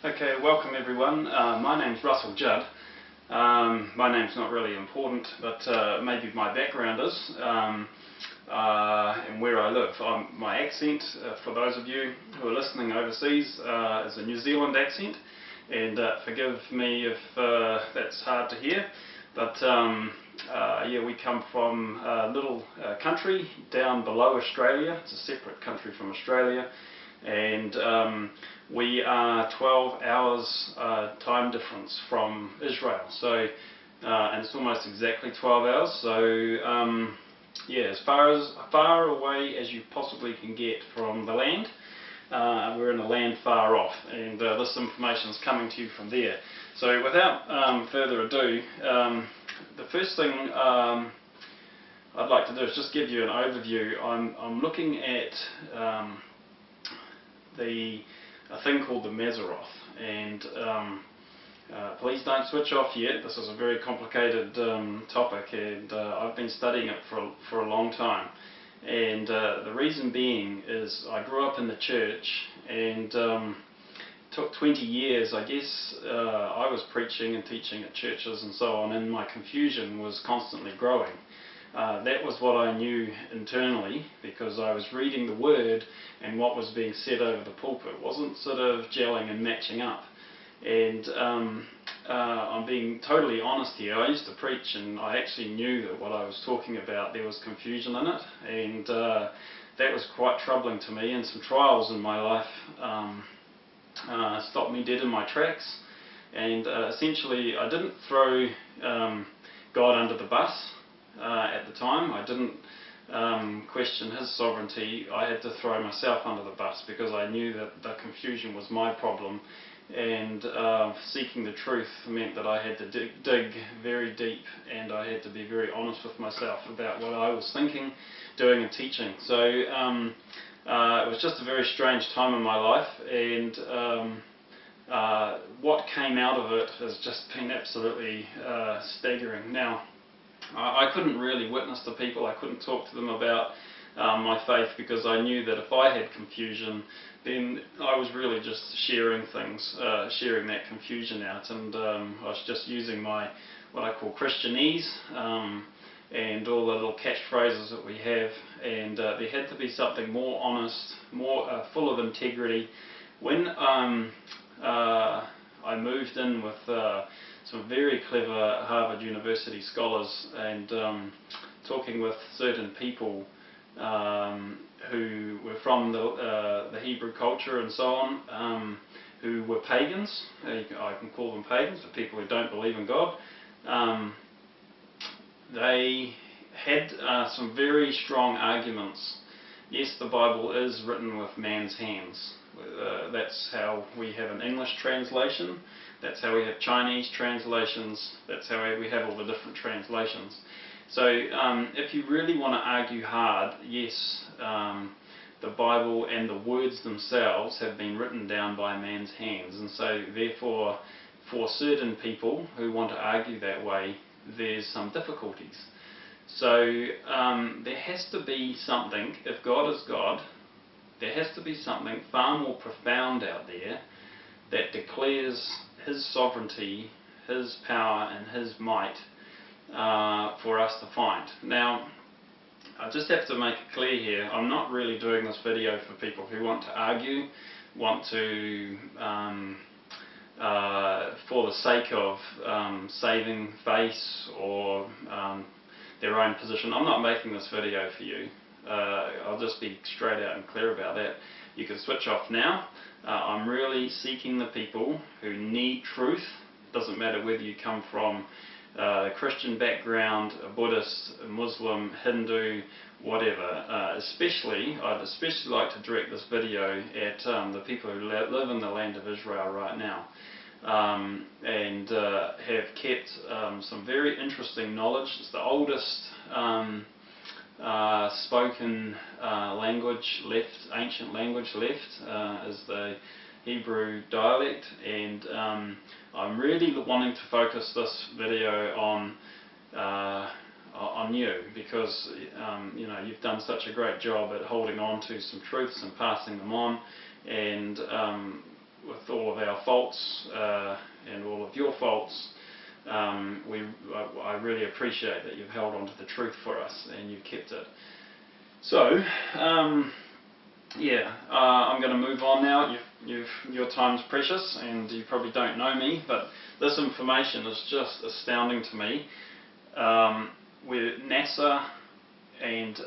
Okay, welcome everyone. My name's Russell Judd. My name's not really important, but maybe my background is, and where I live. My accent, for those of you who are listening overseas, is a New Zealand accent, and forgive me if that's hard to hear, but yeah, we come from a little country down below Australia. It's a separate country from Australia, and we are 12 hours time difference from Israel, so and it's almost exactly 12 hours, so yeah, as far away as you possibly can get from the land. We're in a land far off, and this information is coming to you from there. So without further ado, the first thing I'd like to do is just give you an overview. I'm looking at a thing called the Mazzaroth, and please don't switch off yet. This is a very complicated topic, and I've been studying it for a long time. And the reason being is I grew up in the church, and took 20 years, I guess. I was preaching and teaching at churches and so on, and my confusion was constantly growing. That was what I knew internally, because I was reading the Word and what was being said over the pulpit wasn't sort of gelling and matching up. And I'm being totally honest here. I used to preach, and I actually knew that what I was talking about, there was confusion in it, and that was quite troubling to me, and some trials in my life stopped me dead in my tracks. And essentially I didn't throw God under the bus at the time. I didn't question His sovereignty. I had to throw myself under the bus, because I knew that the confusion was my problem, and seeking the truth meant that I had to dig very deep, and I had to be very honest with myself about what I was thinking, doing and teaching. So it was just a very strange time in my life, and what came out of it has just been absolutely staggering. Now, I couldn't really witness to people. I couldn't talk to them about my faith, because I knew that if I had confusion, then I was really just sharing things, sharing that confusion out, and I was just using my, what I call Christianese, and all the little catchphrases that we have, and there had to be something more honest, more full of integrity. When I moved in with some very clever Harvard University scholars, and talking with certain people who were from the Hebrew culture and so on, who were pagans. I can call them pagans, the people who don't believe in God. They had some very strong arguments. Yes, the Bible is written with man's hands. That's how we have an English translation. That's how we have Chinese translations. That's how we have all the different translations. So if you really want to argue hard, yes, the Bible and the words themselves have been written down by man's hands, and so therefore for certain people who want to argue that way, there's some difficulties. So there has to be something, if God is God, there has to be something far more profound out there that declares His sovereignty, His power and His might for us to find. Now, I just have to make it clear here, I'm not really doing this video for people who want to argue, want to, for the sake of saving face or their own position. I'm not making this video for you. I'll just be straight out and clear about that. You can switch off now. I'm really seeking the people who need truth. It doesn't matter whether you come from a Christian background, a Buddhist, a Muslim, Hindu, whatever. I'd especially like to direct this video at the people who live in the land of Israel right now, and have kept some very interesting knowledge. It's the oldest spoken language left, ancient language left, is the Hebrew dialect, and I'm really wanting to focus this video on you, because you know, you've done such a great job at holding on to some truths and passing them on, and with all of our faults and all of your faults, I really appreciate that you've held on to the truth for us and you've kept it. So, I'm going to move on now. Your time's precious, and you probably don't know me, but this information is just astounding to me. Where NASA and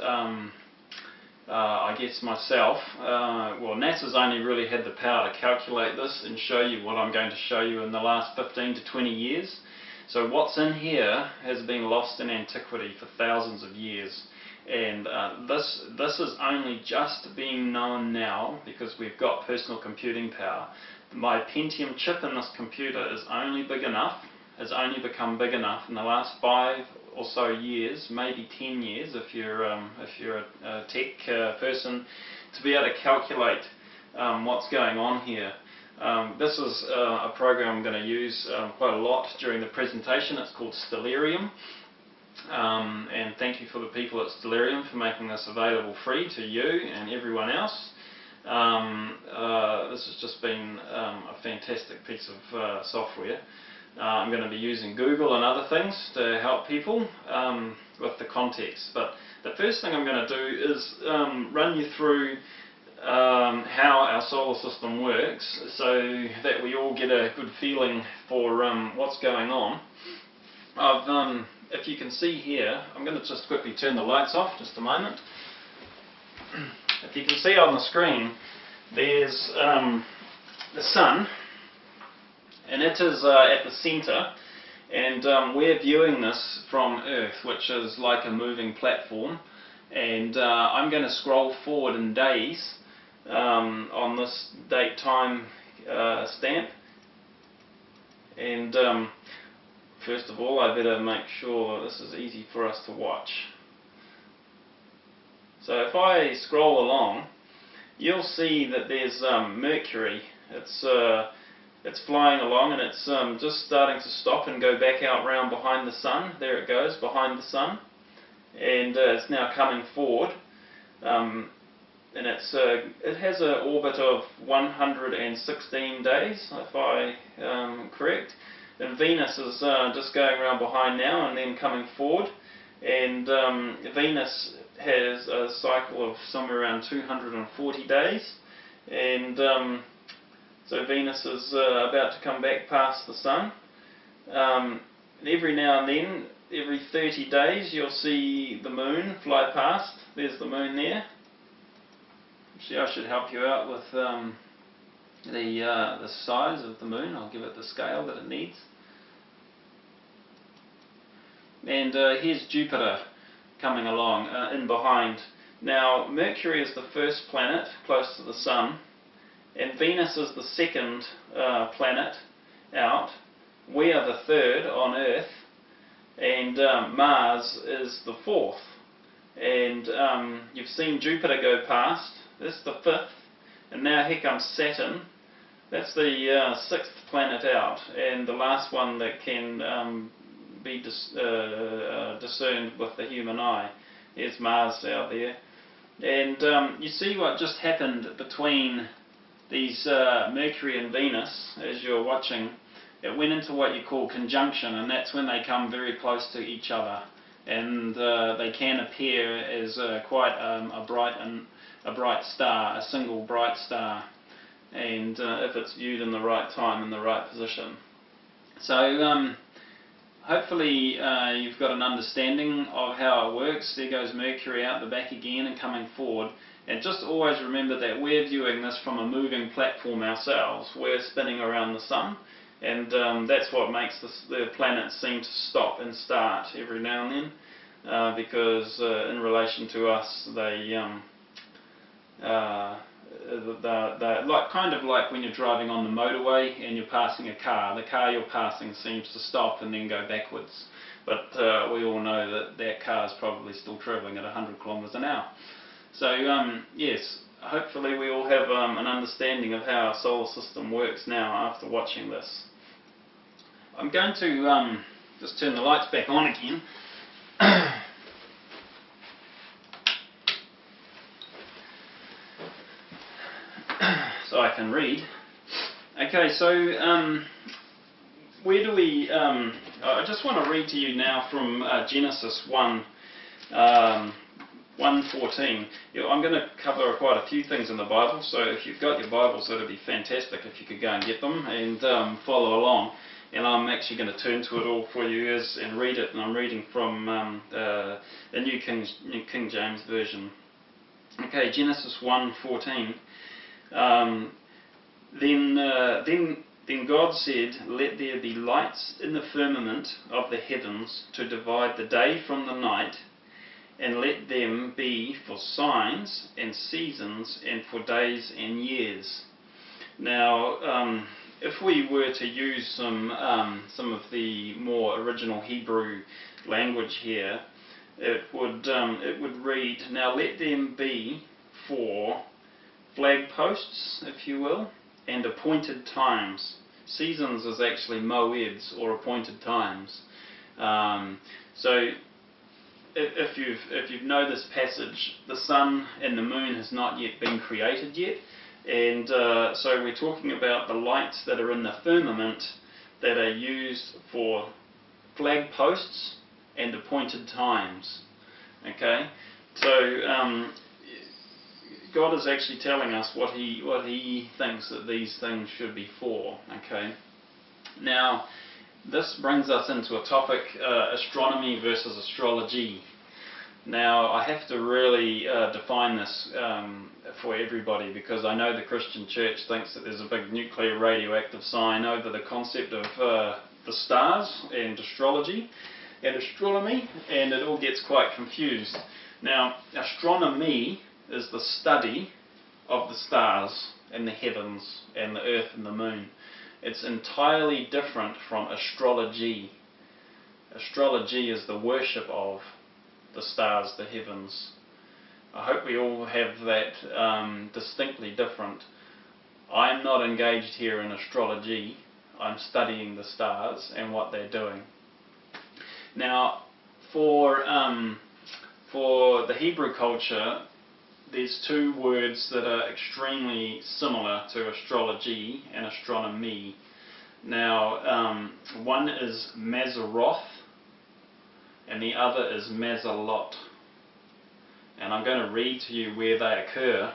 I guess myself, NASA's only really had the power to calculate this and show you what I'm going to show you in the last 15 to 20 years. So what's in here has been lost in antiquity for thousands of years. And this is only just being known now because we've got personal computing power. My Pentium chip in this computer is only big enough, has only become big enough in the last 5 or so years, maybe 10 years if you're a tech person, to be able to calculate what's going on here. This is a program I'm going to use quite a lot during the presentation. It's called Stellarium. And thank you for the people at Stellarium for making this available free to you and everyone else. This has just been a fantastic piece of software. I'm going to be using Google and other things to help people with the context. But the first thing I'm going to do is run you through how our solar system works so that we all get a good feeling for what's going on. If you can see here, I'm going to just quickly turn the lights off just a moment. If you can see on the screen, there's the sun, and it is at the centre, and we're viewing this from Earth, which is like a moving platform, and I'm going to scroll forward in days on this date time stamp, and first of all, I better make sure this is easy for us to watch. So if I scroll along, you'll see that there's Mercury. It's flying along, and it's just starting to stop and go back out round behind the sun. There it goes, behind the sun, and it's now coming forward. And it has an orbit of 116 days, if I correct. And Venus is just going around behind now and then coming forward, and Venus has a cycle of somewhere around 240 days, and so Venus is about to come back past the Sun. And every now and then, every 30 days, you'll see the Moon fly past. There's the Moon there. Actually, I should help you out with the size of the Moon. I'll give it the scale that it needs. And here's Jupiter coming along in behind. Now Mercury is the first planet close to the Sun, and Venus is the second planet out. We are the third on Earth, and Mars is the fourth. And you've seen Jupiter go past. That's the fifth, and now here comes Saturn. That's the sixth planet out, and the last one that can be discerned with the human eye. There's Mars out there. And you see what just happened between these Mercury and Venus as you're watching. It went into what you call conjunction, and that's when they come very close to each other, and they can appear as quite a bright star, a single bright star, and if it's viewed in the right time, in the right position. So hopefully you've got an understanding of how it works. There goes Mercury out the back again and coming forward. And just always remember that we're viewing this from a moving platform ourselves. We're spinning around the Sun, and that's what makes the planets seem to stop and start every now and then, because in relation to us, they're kind of like when you're driving on the motorway and you're passing a car. The car you're passing seems to stop and then go backwards, but we all know that car is probably still travelling at 100 kilometres an hour. So yes, hopefully we all have an understanding of how our solar system works now after watching this. I'm going to just turn the lights back on again. So I can read. Okay, so where do we? I just want to read to you now from Genesis 1. 1:14. I'm going to cover quite a few things in the Bible, so if you've got your Bibles, that would be fantastic if you could go and get them and follow along. And I'm actually going to turn to it all for you and read it, and I'm reading from the New King James Version. Okay, Genesis 1:14. Then God said, "Let there be lights in the firmament of the heavens to divide the day from the night, and let them be for signs and seasons and for days and years." Now, if we were to use some of the more original Hebrew language here, it would read, "Now let them be for flag posts, if you will, and appointed times." Seasons is actually moeds, or appointed times. So if you know this passage, the sun and the moon has not yet been created yet, and so we're talking about the lights that are in the firmament that are used for flag posts and appointed times. Okay, so God is actually telling us what he thinks that these things should be for. Okay, now this brings us into a topic: astronomy versus astrology. Now, I have to really define this for everybody, because I know the Christian church thinks that there's a big nuclear radioactive sign over the concept of the stars and astrology and astronomy, and it all gets quite confused. Now, astronomy is the study of the stars and the heavens and the earth and the moon. It's entirely different from astrology. Astrology is the worship of the stars, the heavens. I hope we all have that distinctly different. I'm not engaged here in astrology. I'm studying the stars and what they're doing. Now, for the Hebrew culture, there's two words that are extremely similar to astrology and astronomy. Now, one is Mazzaroth, and the other is Mazzaroth. And I'm going to read to you where they occur.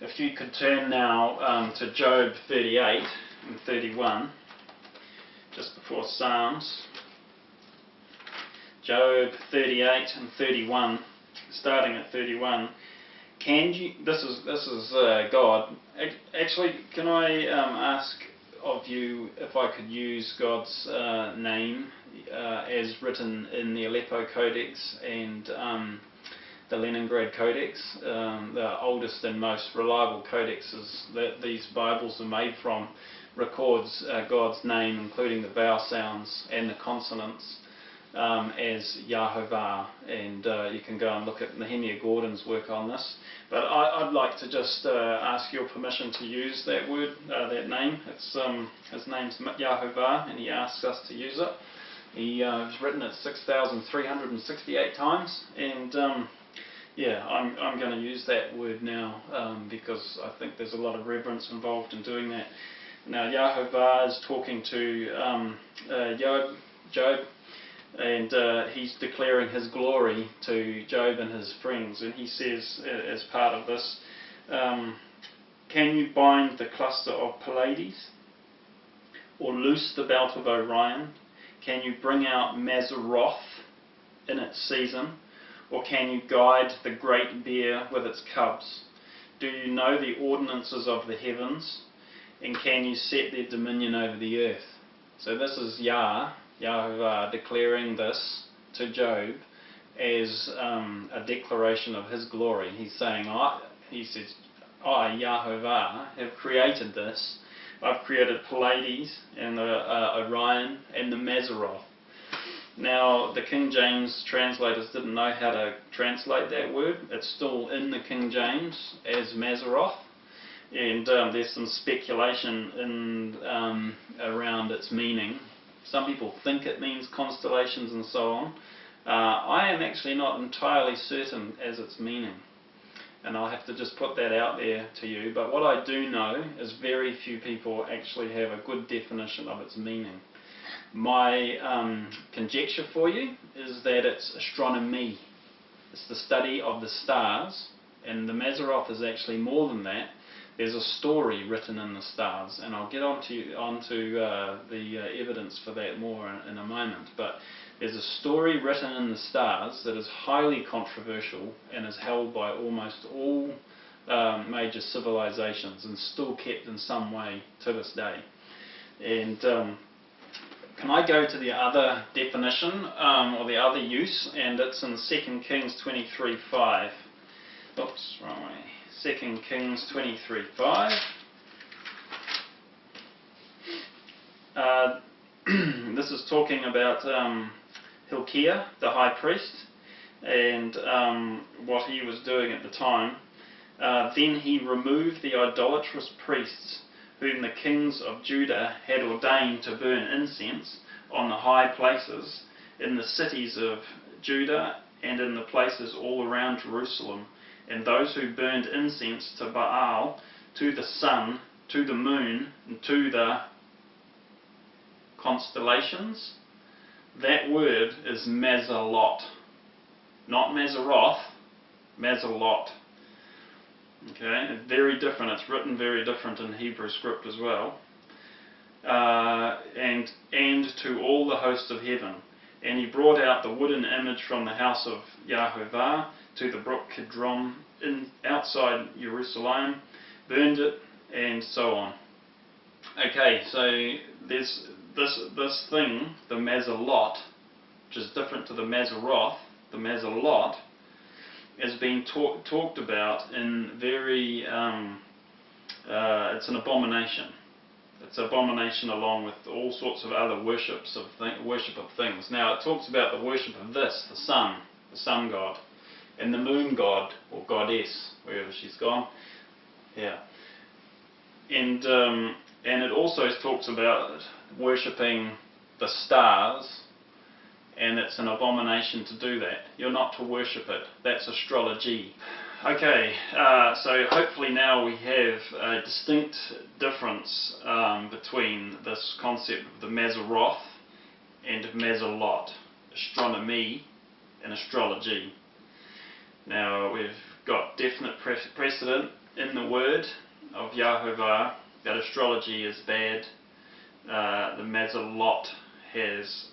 If you could turn now to Job 38 and 31, just before Psalms. Job 38 and 31, starting at 31. This is God. Actually, can I ask of you if I could use God's name as written in the Aleppo Codex and the Leningrad Codex, the oldest and most reliable codexes that these Bibles are made from, records God's name, including the vowel sounds and the consonants, as Yahovah, and you can go and look at Nehemiah Gordon's work on this. But I'd like to just ask your permission to use that word, that name. His name's Yahovah, and he asks us to use it. He's written it 6,368 times, and yeah, I'm going to use that word now because I think there's a lot of reverence involved in doing that. Now, Yahovah is talking to Job, and he's declaring his glory to Job and his friends, and he says, as part of this, "Can you bind the cluster of Pleiades, or loose the belt of Orion? Can you bring out Mazzaroth in its season, or can you guide the great bear with its cubs? Do you know the ordinances of the heavens, and can you set their dominion over the earth?" So this is Yahovah declaring this to Job as a declaration of his glory. He's saying, he says, "I, Yahovah, have created this. I've created Pleiades and Orion and the Mazzaroth." Now, the King James translators didn't know how to translate that word. It's still in the King James as Mazzaroth, and there's some speculation around its meaning. Some people think it means constellations and so on. I am actually not entirely certain as its meaning. and I'll have to just put that out there to you. But what I do know is very few people actually have a good definition of its meaning. My conjecture for you is that it's astronomy. It's the study of the stars, and the Mazzaroth is actually more than that. There's a story written in the stars, and I'll get onto the evidence for that more in a moment. But there's a story written in the stars that is highly controversial and is held by almost all major civilizations and still kept in some way to this day. And can I go to the other definition, or the other use, and it's in 2 Kings 23:5. Oops, wrong way. 2 Kings 23:5. This is talking about Hilkiah, the high priest, and what he was doing at the time. Then he removed the idolatrous priests whom the kings of Judah had ordained to burn incense on the high places in the cities of Judah and in the places all around Jerusalem, and those who burned incense to Baal, to the sun, to the moon, and to the constellations. That word is Mazzaroth, not Mazzaroth, Mazzaroth. Okay, very different. It's written very different in Hebrew script as well. And to all the host of heaven. And he brought out the wooden image from the house of Yahovah to the brook Kidron outside Jerusalem, burned it, and so on. Okay, so there's this thing, the Mazzaroth, which is different to the Mazzaroth. The Mazzaroth is being talked about in very, it's an abomination. It's an abomination along with all sorts of other worship of things. Now it talks about the worship of this, the sun god, and the moon god, or goddess, wherever she's gone. Yeah. And it also talks about worshipping the stars, and it's an abomination to do that. You're not to worship it. That's astrology. Okay, so hopefully now we have a distinct difference between this concept of the Mazzaroth and of Mazzaroth, astronomy and astrology. Now we've got definite precedent in the word of Yahovah that astrology is bad. The Mazzaroth has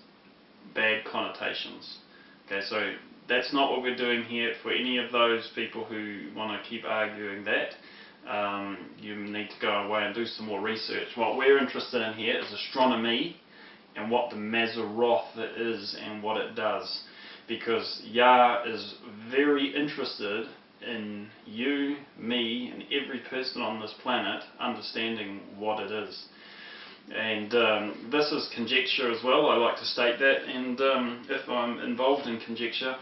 bad connotations. Okay, so that's not what we're doing here. For any of those people who want to keep arguing that, you need to go away and do some more research. What we're interested in here is astronomy and what the Mazzaroth is and what it does, because Yah is very interested in you, me, and every person on this planet understanding what it is. And this is conjecture as well, I like to state that, and if I'm involved in conjecture,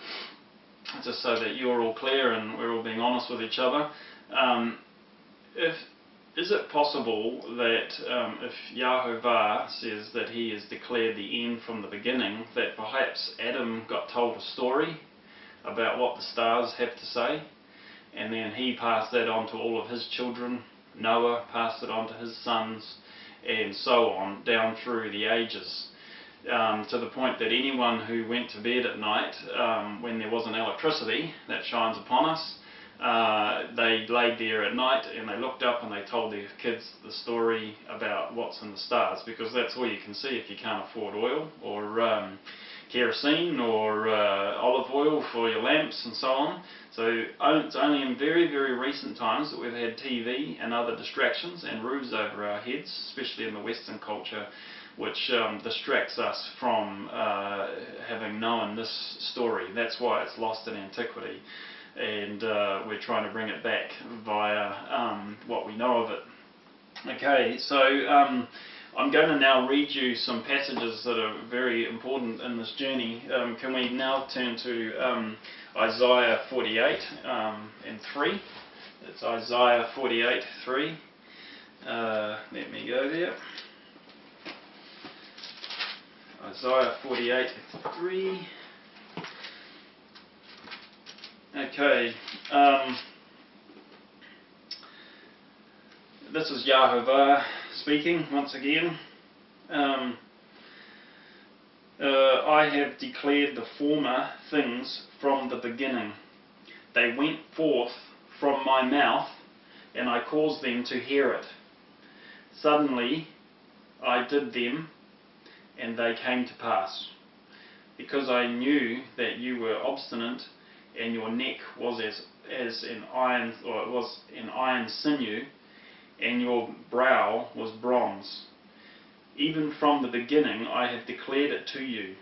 just so that you're all clear and we're all being honest with each other, is it possible that if Yahovah says that he has declared the end from the beginning, that perhaps Adam got told a story about what the stars have to say, and then he passed that on to all of his children, Noah passed it on to his sons, and so on, down through the ages, to the point that anyone who went to bed at night when there wasn't electricity that shines upon us, they laid there at night and they looked up and they told their kids the story about what's in the stars, because that's all you can see if you can't afford oil or kerosene or olive oil for your lamps and so on. So it's only in very, very recent times that we've had TV and other distractions and roofs over our heads, especially in the Western culture, which distracts us from having known this story. That's why it's lost in antiquity, and we're trying to bring it back via what we know of it. Okay, so I'm going to now read you some passages that are very important in this journey. Can we now turn to Isaiah 48 and 3. It's Isaiah 48, 3. Let me go there. Isaiah 48, 3. Okay. this is Yahovah speaking once again. I have declared the former things from the beginning. They went forth from my mouth, and I caused them to hear it. Suddenly I did them, and they came to pass. Because I knew that you were obstinate, and your neck was as an iron, or it was an iron sinew, and your brow was bronze. Even from the beginning I have declared it to you.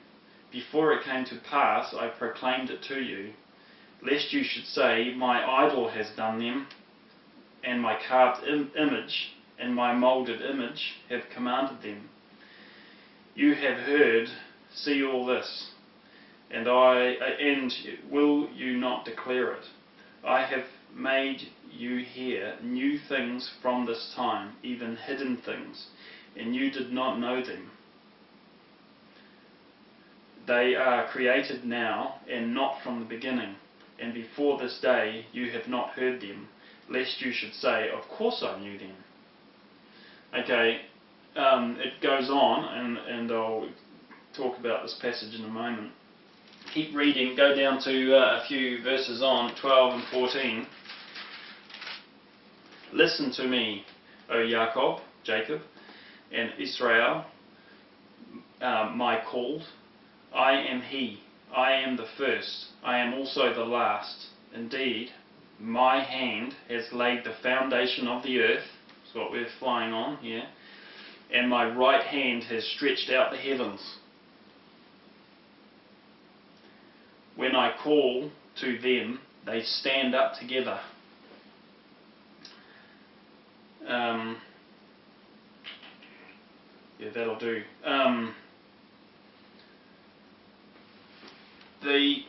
Before it came to pass I proclaimed it to you, lest you should say, my idol has done them, and my carved image and my moulded image have commanded them. You have heard, see all this, and will you not declare it? I have made you hear new things from this time, even hidden things, and you did not know them. They are created now, and not from the beginning, and before this day you have not heard them, lest you should say, of course I knew them. Okay, it goes on, and I'll talk about this passage in a moment. Keep reading, go down to a few verses on, 12 and 14. Listen to me, O Jacob, and Israel, my called. I am he, I am the first, I am also the last. Indeed, my hand has laid the foundation of the earth, that's what we're flying on here, and my right hand has stretched out the heavens. When I call to them, they stand up together. Yeah, that'll do. The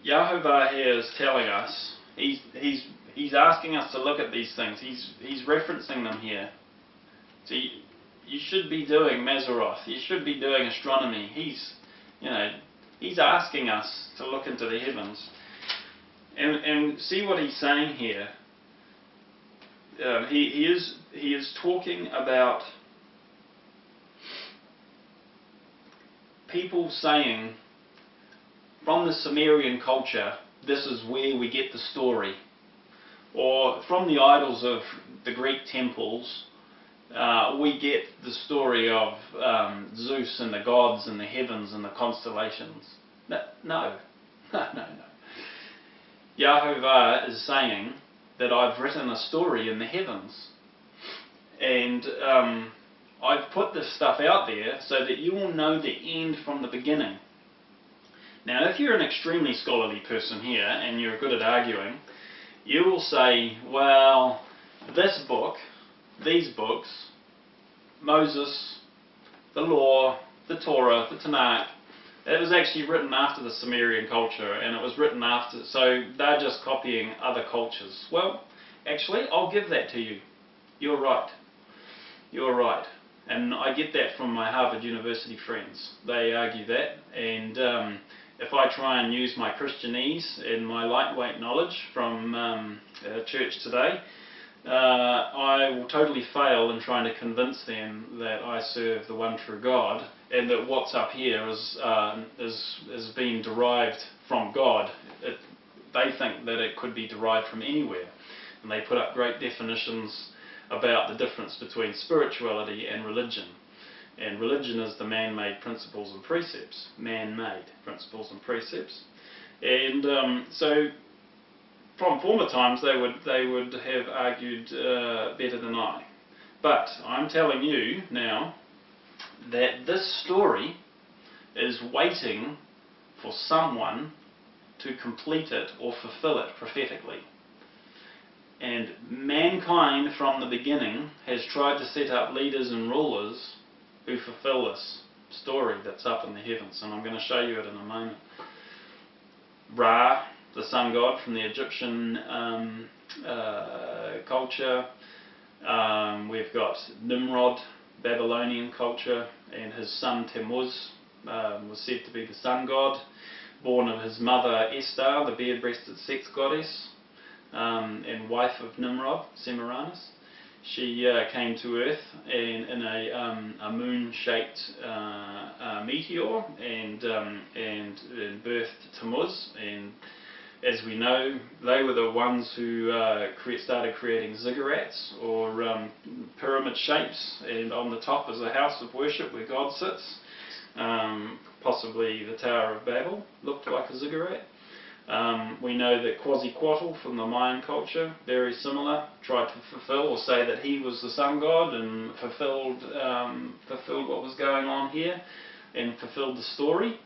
Yahovah here is telling us, he's asking us to look at these things. He's referencing them here. So you should be doing Mazzaroth. You should be doing astronomy. He's asking us to look into the heavens and see what he's saying here. He is talking about people saying, from the Sumerian culture, this is where we get the story. Or from the idols of the Greek temples, we get the story of Zeus and the gods and the heavens and the constellations. No. Yahovah is saying that I've written a story in the heavens. And I've put this stuff out there so that you will know the end from the beginning. Now, if you're an extremely scholarly person here and you're good at arguing, you will say, well, this book, these books, Moses, the law, the Torah, the Tanakh, it was actually written after the Sumerian culture, and it was written after, so they're just copying other cultures. Well, actually, I'll give that to you. You're right. You're right. And I get that from my Harvard University friends. They argue that, and if I try and use my Christianese and my lightweight knowledge from church today, I will totally fail in trying to convince them that I serve the one true God, and that what's up here is being derived from God. They think that it could be derived from anywhere, and they put up great definitions about the difference between spirituality and religion. And religion is the man-made principles and precepts. Man-made principles and precepts. And so, from former times, they would have argued better than I. But I'm telling you now that this story is waiting for someone to complete it or fulfill it prophetically. And mankind from the beginning has tried to set up leaders and rulers who fulfill this story that's up in the heavens, and I'm going to show you it in a moment. Ra, the sun god from the Egyptian culture. We've got Nimrod, Babylonian culture, and his son Tammuz was said to be the sun god, born of his mother Esther, the bare-breasted sex goddess. and wife of Nimrod, Semiramis. She came to Earth in a moon-shaped meteor and birthed Tammuz. And as we know, they were the ones who started creating ziggurats, or pyramid shapes, and on the top is a house of worship where God sits. Possibly the Tower of Babel looked like a ziggurat. We know that Quetzalcoatl from the Mayan culture, very similar, tried to fulfill or say that he was the sun god and fulfilled what was going on here and fulfilled the story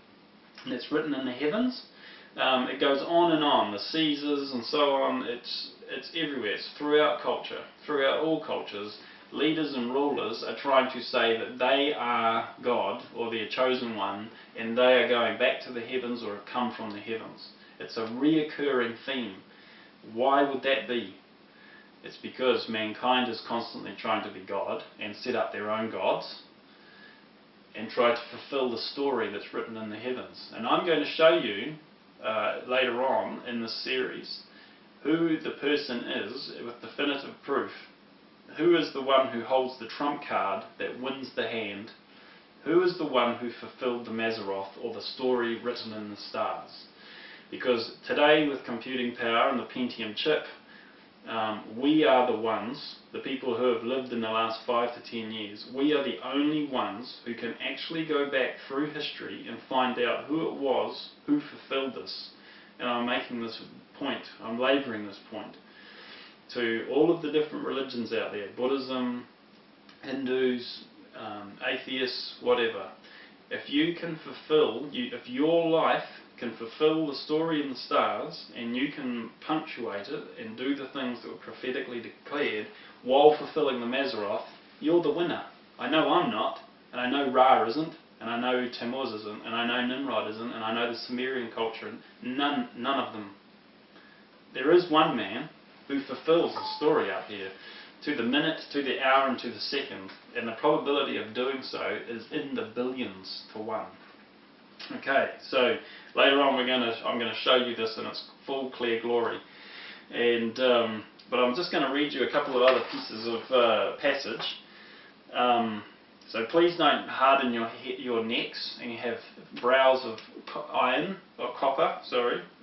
that's written in the heavens. It goes on and on, the Caesars and so on. It's everywhere. It's throughout culture, throughout all cultures. Leaders and rulers are trying to say that they are God or their chosen one, and they are going back to the heavens or have come from the heavens. It's a reoccurring theme. Why would that be? It's because mankind is constantly trying to be God and set up their own gods and try to fulfill the story that's written in the heavens. And I'm going to show you later on in this series who the person is with definitive proof. Who is the one who holds the trump card that wins the hand? Who is the one who fulfilled the Mazzaroth, or the story written in the stars? Because today, with computing power and the Pentium chip, we are the ones, the people who have lived in the last 5 to 10 years, we are the only ones who can actually go back through history and find out who it was who fulfilled this. And I'm making this point, I'm labouring this point, to all of the different religions out there, Buddhism, Hindus, atheists, whatever. If you can fulfill, if your life can fulfill the story in the stars, and you can punctuate it and do the things that were prophetically declared while fulfilling the Mazzaroth, you're the winner. I know I'm not, and I know Ra isn't, and I know Tammuz isn't, and I know Nimrod isn't, and I know the Sumerian culture, none of them. There is one man who fulfills the story up here, to the minute, to the hour, and to the second, and the probability of doing so is in the billions to one. Okay, so later on I'm going to show you this in its full clear glory, and but I'm just going to read you a couple of other pieces of passage. So please don't harden your necks, and you have brows of copper,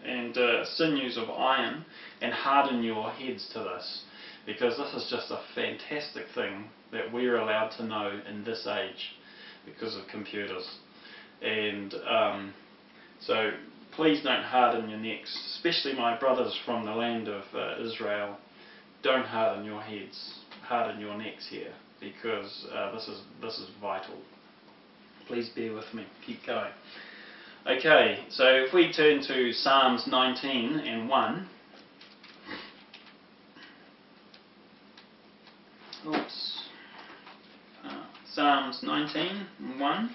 and sinews of iron, and harden your heads to this, because this is just a fantastic thing that we're allowed to know in this age because of computers. And so please don't harden your necks, especially my brothers from the land of Israel. Don't harden your heads, harden your necks here, because this is vital. Please bear with me. Keep going. Okay, so if we turn to Psalms 19 and 1. Oops. Psalms 19 and 1.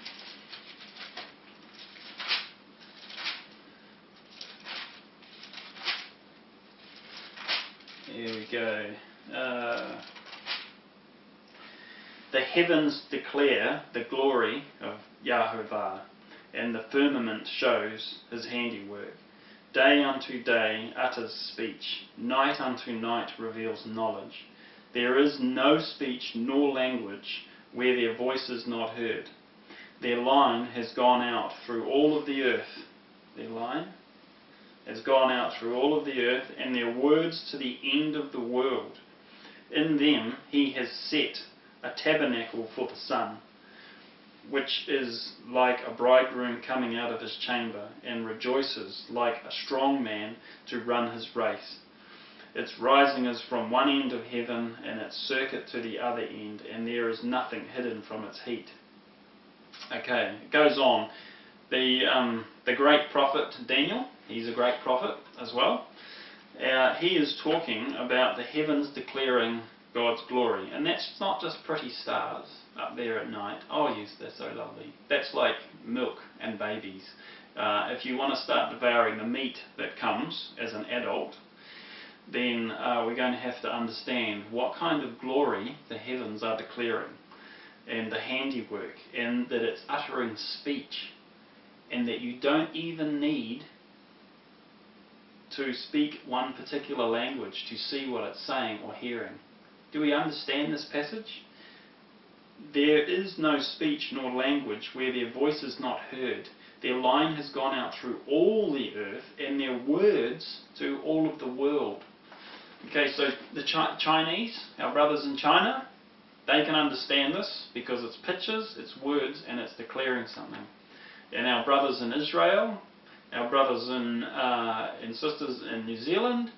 Here we go. The heavens declare the glory of Yahovah, and the firmament shows his handiwork. Day unto day utters speech, night unto night reveals knowledge. There is no speech nor language where their voice is not heard. Their line has gone out through all of the earth. Their line has gone out through all of the earth, and their words to the end of the world. In them he has set a tabernacle for the sun, which is like a bridegroom coming out of his chamber, and rejoices like a strong man to run his race. Its rising is from one end of heaven, and its circuit to the other end, and there is nothing hidden from its heat. Okay, it goes on. The great prophet Daniel, he's a great prophet as well. He is talking about the heavens declaring God's glory, and that's not just pretty stars up there at night. Oh yes, they're so lovely. That's like milk and babies. If you want to start devouring the meat that comes as an adult, then we're going to have to understand what kind of glory the heavens are declaring, and the handiwork, and that it's uttering speech, and that you don't even need to speak one particular language to see what it's saying or hearing. Do we understand this passage? There is no speech nor language where their voice is not heard. Their line has gone out through all the earth, and their words to all of the world. Okay, so the Chinese, our brothers in China, they can understand this because it's pictures, it's words, and it's declaring something. And our brothers in Israel, our brothers and sisters in New Zealand,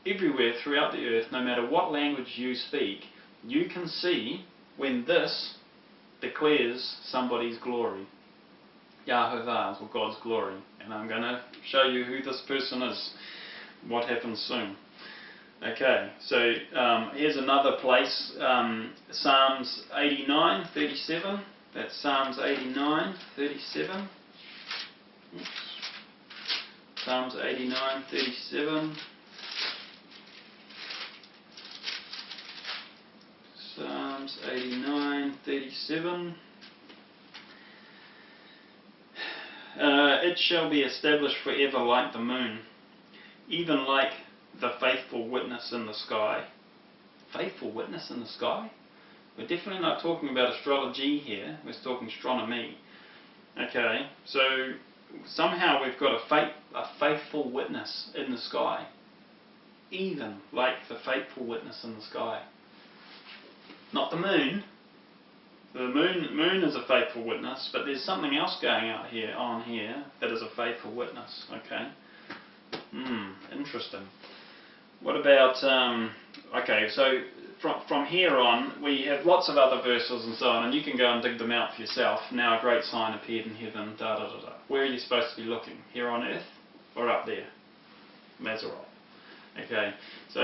everywhere throughout the earth, no matter what language you speak, you can see when this declares somebody's glory. Yahovah's, or God's glory. And I'm going to show you who this person is, what happens soon. Okay, so here's another place, Psalms 89:37. That's Psalms 89:37. Psalms 89:37. Psalms 89:37. It shall be established forever like the moon, even like the faithful witness in the sky. Faithful witness in the sky? We're definitely not talking about astrology here, we're talking astronomy. Okay, so somehow we've got a faithful witness in the sky. Even like the faithful witness in the sky. Not the moon. The moon is a faithful witness, but there's something else going on here that is a faithful witness. Okay. Interesting. What about, okay, so from here on, we have lots of other verses and so on, and you can go and dig them out for yourself. Now a great sign appeared in heaven, da da da da. Where are you supposed to be looking? Here on earth or up there? Mazzaroth. Okay, so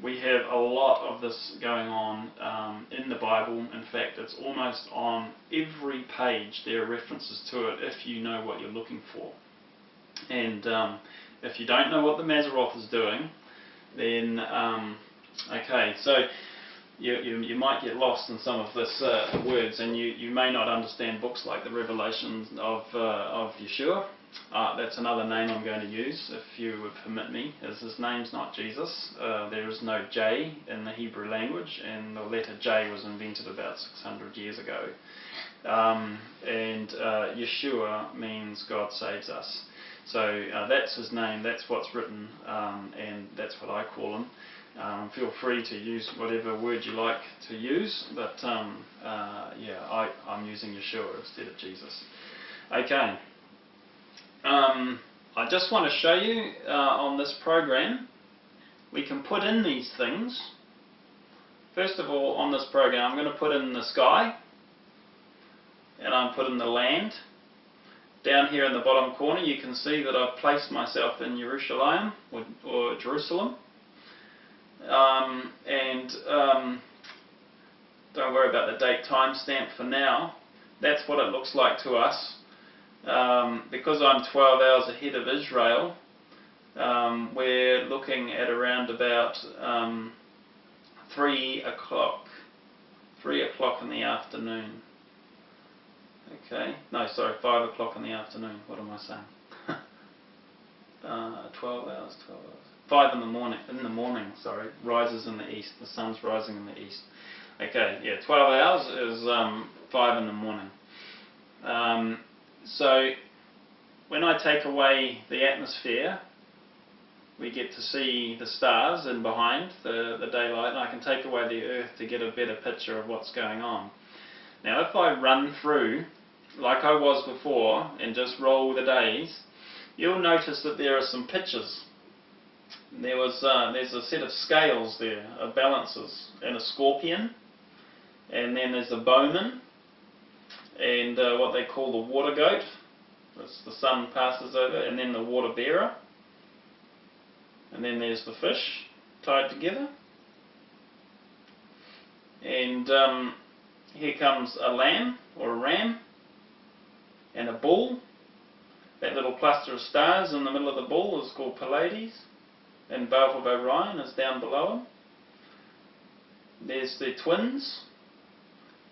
we have a lot of this going on in the Bible. In fact, it's almost on every page there are references to it if you know what you're looking for. And if you don't know what the Mazzaroth is doing, then, okay, so you might get lost in some of this words, and you may not understand books like the Revelations of Yeshua. That's another name I'm going to use, if you would permit me, as his name's not Jesus. There is no J in the Hebrew language, and the letter J was invented about 600 years ago. And Yeshua means God saves us. So that's his name, that's what's written, and that's what I call him. Feel free to use whatever word you like to use, but yeah, I'm using Yeshua instead of Jesus. Okay. I just want to show you on this program, we can put in these things. First of all, on this program, I'm going to put in the sky, and I'm putting the land. Down here in the bottom corner, you can see that I've placed myself in Jerusalem, or Jerusalem. Don't worry about the date timestamp for now. That's what it looks like to us. Because I'm 12 hours ahead of Israel, we're looking at around about 3 o'clock. 3 o'clock in the afternoon. Okay, no, sorry, 5 o'clock in the afternoon. What am I saying? 12 hours. 5 in the morning, sorry. Rises in the east. The sun's rising in the east. Okay, yeah, 12 hours is 5 in the morning. So when I take away the atmosphere, we get to see the stars in behind the daylight, and I can take away the earth to get a better picture of what's going on. Now if I run through, like I was before, and just roll the days, you'll notice that there are some pictures. There's a set of scales there, of balances, and a scorpion, and then there's the bowman, and what they call the water goat. The sun passes over, and then the water bearer, and then there's the fish tied together, and here comes a lamb or a ram and a bull. That little cluster of stars in the middle of the bull is called Pleiades, and Belt of Orion is down below him. There's the twins,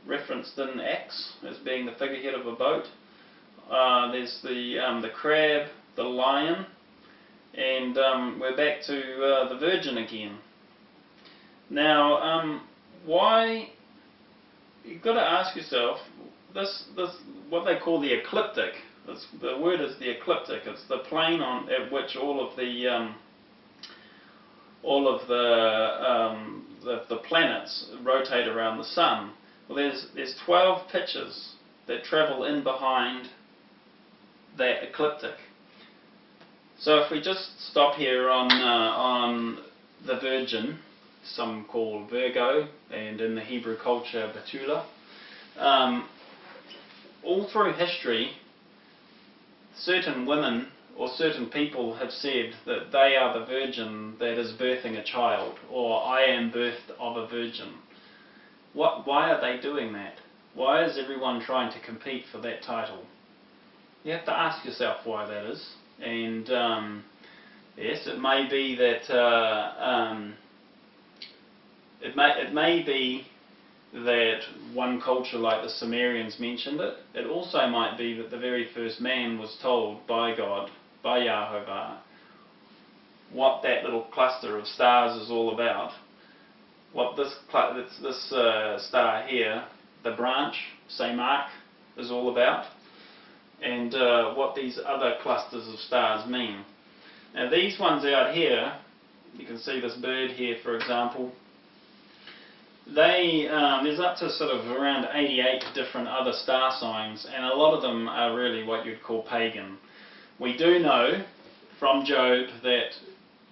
referenced in Acts as being the figurehead of a boat. There's the crab, the lion, And we're back to the Virgin again. Now, why? You've got to ask yourself, this what they call the ecliptic. The word is the ecliptic. It's the plane at which all of the planets rotate around the sun. Well, there's 12 pitches that travel in behind that ecliptic. So if we just stop here on the Virgin, some call Virgo, and in the Hebrew culture Betula, all through history, certain women or certain people have said that they are the virgin that is birthing a child, or I am birthed of a virgin. Why are they doing that? Why is everyone trying to compete for that title? You have to ask yourself why that is. And yes, it may be that it may be that one culture like the Sumerians mentioned it. It also might be that the very first man was told by God, by Yahovah, what that little cluster of stars is all about. What this star here, the branch, Samak, is all about, and what these other clusters of stars mean. Now these ones out here, you can see this bird here for example, there's up to sort of around 88 different other star signs, and a lot of them are really what you'd call pagan. We do know from Job that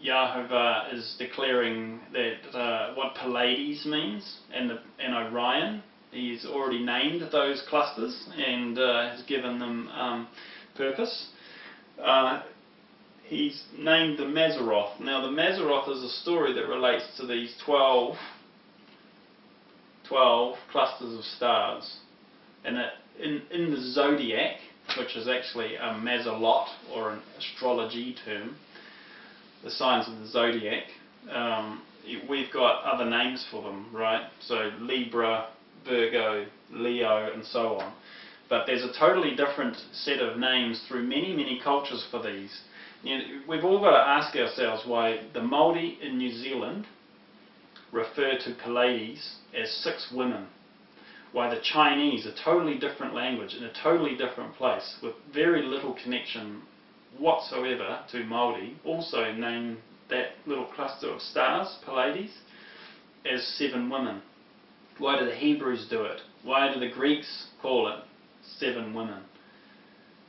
Yahovah is declaring that what Pleiades means and Orion. He's already named those clusters and has given them purpose. He's named the Mazzaroth. Now the Mazzaroth is a story that relates to these 12 clusters of stars. And in the zodiac, which is actually a Mazzaroth or an astrology term, the signs of the zodiac, we've got other names for them, right? So Libra, Virgo, Leo, and so on. But there's a totally different set of names through many, many cultures for these. You know, we've all got to ask ourselves why the Māori in New Zealand refer to Pleiades as 6 women. Why the Chinese, a totally different language in a totally different place with very little connection whatsoever to Māori, also name that little cluster of stars, Pleiades, as 7 women. Why do the Hebrews do it? Why do the Greeks call it 7 women?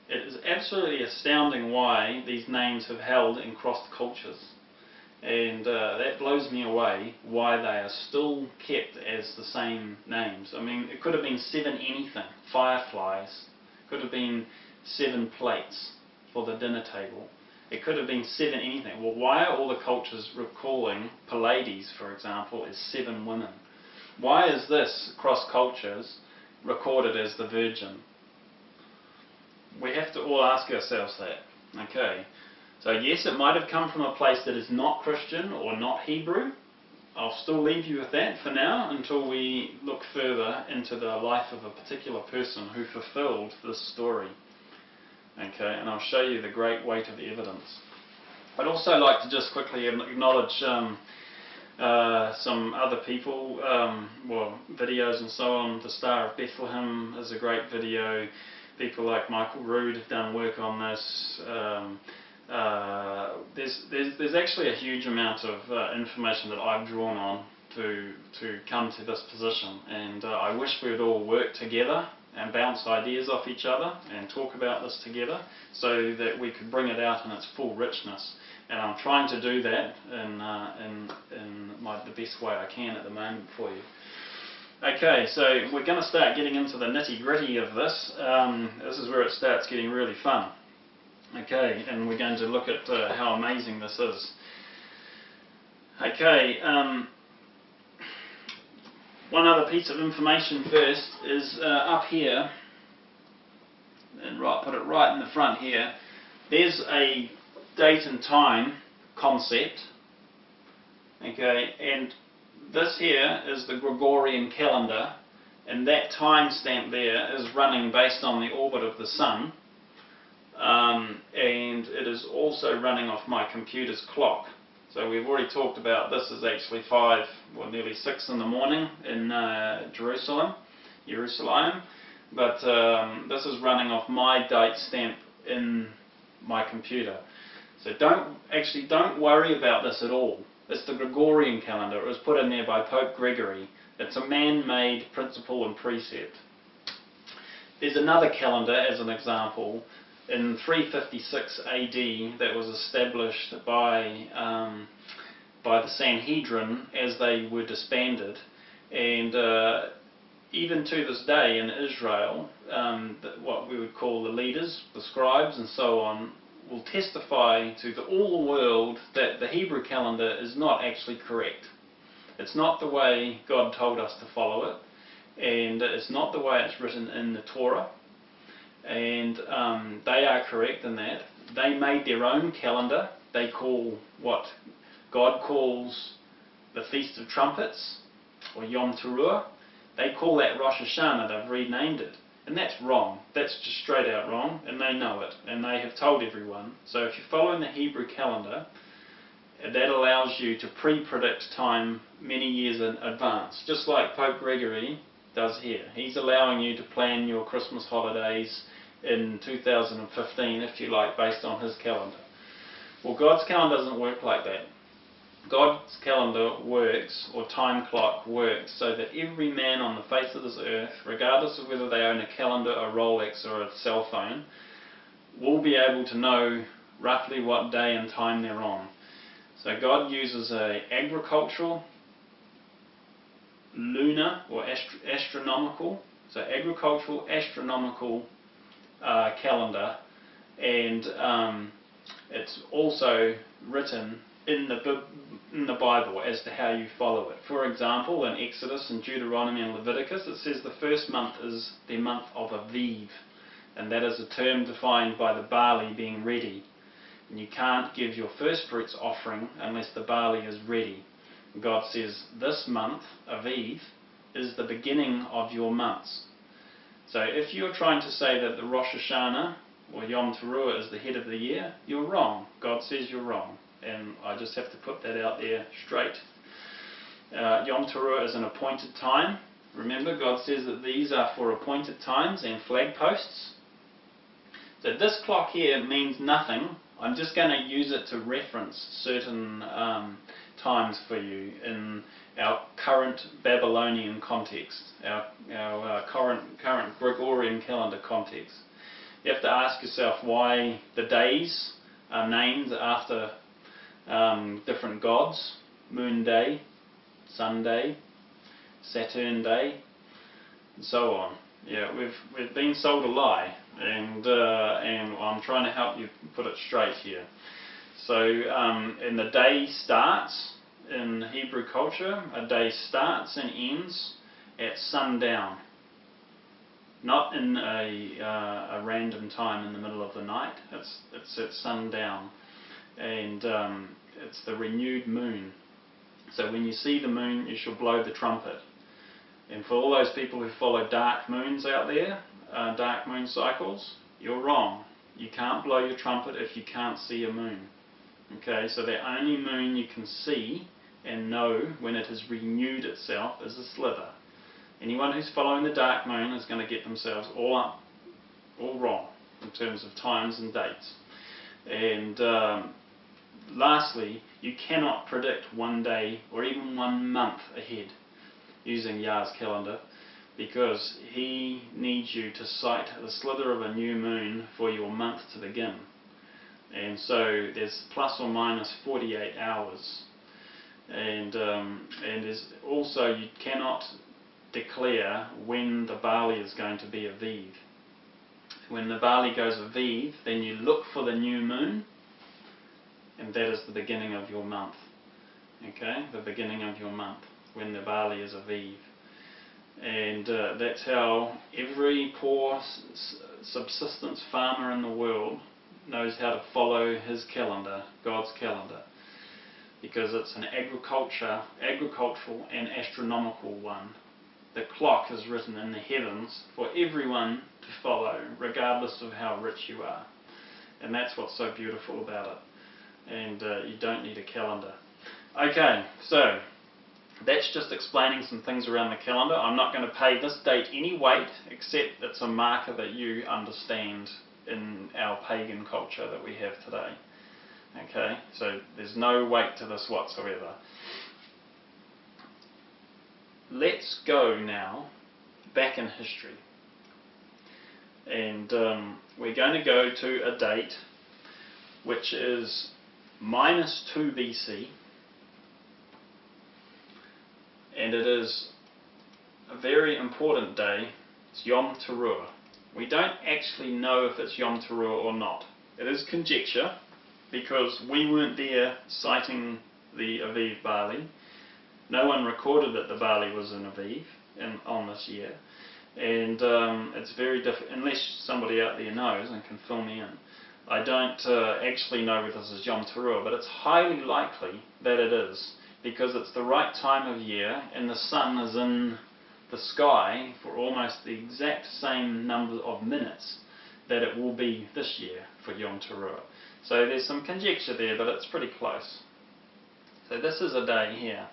It is absolutely astounding why these names have held and crossed cultures. And that blows me away, why they are still kept as the same names. I mean, it could have been 7 anything. Fireflies. Could have been 7 plates for the dinner table. It could have been 7 anything. Well, why are all the cultures recalling Pleiades, for example, as 7 women? Why is this, across cultures, recorded as the Virgin? We have to all ask ourselves that. Okay. So yes, it might have come from a place that is not Christian or not Hebrew. I'll still leave you with that for now until we look further into the life of a particular person who fulfilled this story. Okay, and I'll show you the great weight of evidence. I'd also like to just quickly acknowledge some other people, videos and so on. The Star of Bethlehem is a great video. People like Michael Rood have done work on this. There's actually a huge amount of information that I've drawn on to come to this position, and I wish we would all work together and bounce ideas off each other and talk about this together so that we could bring it out in its full richness. And I'm trying to do that in the best way I can at the moment for you. Okay, so we're going to start getting into the nitty-gritty of this. This is where it starts getting really fun. Okay, and we're going to look at how amazing this is. Okay, one other piece of information first is up here, and put it right in the front here. There's a date and time concept. Okay, and this here is the Gregorian calendar, and that time stamp there is running based on the orbit of the Sun. and it is also running off my computer's clock. So we've already talked about this is actually 5, well nearly 6 in the morning in Jerusalem, but this is running off my date stamp in my computer. So don't worry about this at all. It's the Gregorian calendar. It was put in there by Pope Gregory. It's a man-made principle and precept. There's another calendar, as an example, in 356 AD that was established by the Sanhedrin as they were disbanded, and even to this day in Israel, what we would call the leaders, the scribes and so on, will testify to all the world that the Hebrew calendar is not actually correct. It's not the way God told us to follow it, and it's not the way it's written in the Torah, and they are correct in that. They made their own calendar. They call what God calls the Feast of Trumpets, or Yom Teruah. They call that Rosh Hashanah. They've renamed it. And that's wrong. That's just straight out wrong, and they know it, and they have told everyone. So if you're following the Hebrew calendar, that allows you to pre-predict time many years in advance, just like Pope Gregory does here. He's allowing you to plan your Christmas holidays in 2015, if you like, based on his calendar. Well, God's calendar doesn't work like that. God's calendar works, or time clock works, so that every man on the face of this earth, regardless of whether they own a calendar, a Rolex or a cell phone, will be able to know roughly what day and time they're on. So God uses a agricultural, lunar or astronomical, so agricultural, astronomical calendar, and it's also written in the Bible as to how you follow it. For example, in Exodus and Deuteronomy and Leviticus, it says the first month is the month of Aviv, and that is a term defined by the barley being ready. And you can't give your first fruits offering unless the barley is ready. God says this month, Aviv, is the beginning of your months. So if you're trying to say that the Rosh Hashanah or Yom Teruah is the head of the year, you're wrong. God says you're wrong. And I just have to put that out there straight. Yom Teruah is an appointed time. Remember, God says that these are for appointed times and flag posts. So this clock here means nothing. I'm just going to use it to reference certain times for you in our current Babylonian context, our current Gregorian calendar context. You have to ask yourself why the days are named after different gods: Moon Day, Sun Day, Saturn Day, and so on. Yeah, we've been sold a lie, and I'm trying to help you put it straight here. So, and the day starts in Hebrew culture. A day starts and ends at sundown, not in a random time in the middle of the night. It's at sundown. And it's the renewed moon. So when you see the moon, you shall blow the trumpet. And for all those people who follow dark moons out there, dark moon cycles, you're wrong. You can't blow your trumpet if you can't see a moon. Okay, so the only moon you can see and know when it has renewed itself is a slither. Anyone who's following the dark moon is going to get themselves all wrong in terms of times and dates. And lastly, you cannot predict one day or even 1 month ahead using Yah's calendar, because he needs you to sight the slither of a new moon for your month to begin. And so there's plus or minus 48 hours. And there's also, you cannot declare when the barley is going to be Aviv. When the barley goes Aviv, then you look for the new moon, and that is the beginning of your month. Okay, the beginning of your month, when the barley is Aviv. And that's how every poor subsistence farmer in the world knows how to follow his calendar, God's calendar, because it's an agricultural and astronomical one. The clock is written in the heavens for everyone to follow, regardless of how rich you are. And that's what's so beautiful about it. And you don't need a calendar. Okay, so that's just explaining some things around the calendar. I'm not going to pay this date any weight, except it's a marker that you understand in our pagan culture that we have today. Okay, so there's no weight to this whatsoever. Let's go now back in history. And we're going to go to a date which is -2 BC. And it is a very important day. It's Yom Teruah. We don't actually know if it's Yom Teruah or not. It is conjecture, because we weren't there citing the Aviv Bali. No one recorded that the Bali was in Aviv on this year. And it's very difficult, unless somebody out there knows and can fill me in. I don't actually know whether this is Yom Teruah, but it's highly likely that it is, because it's the right time of year and the sun is in the sky for almost the exact same number of minutes that it will be this year for Yom Teruah. So there's some conjecture there, but it's pretty close. So this is a day here.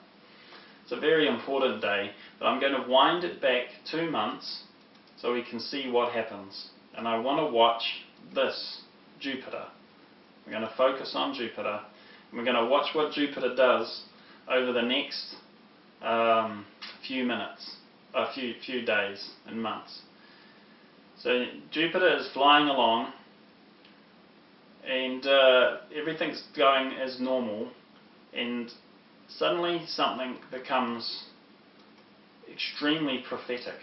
It's a very important day, but I'm going to wind it back 2 months so we can see what happens. And I want to watch this, Jupiter. We're going to focus on Jupiter, and we're going to watch what Jupiter does over the next few minutes, few days and months. So Jupiter is flying along, and everything's going as normal, and suddenly something becomes extremely prophetic.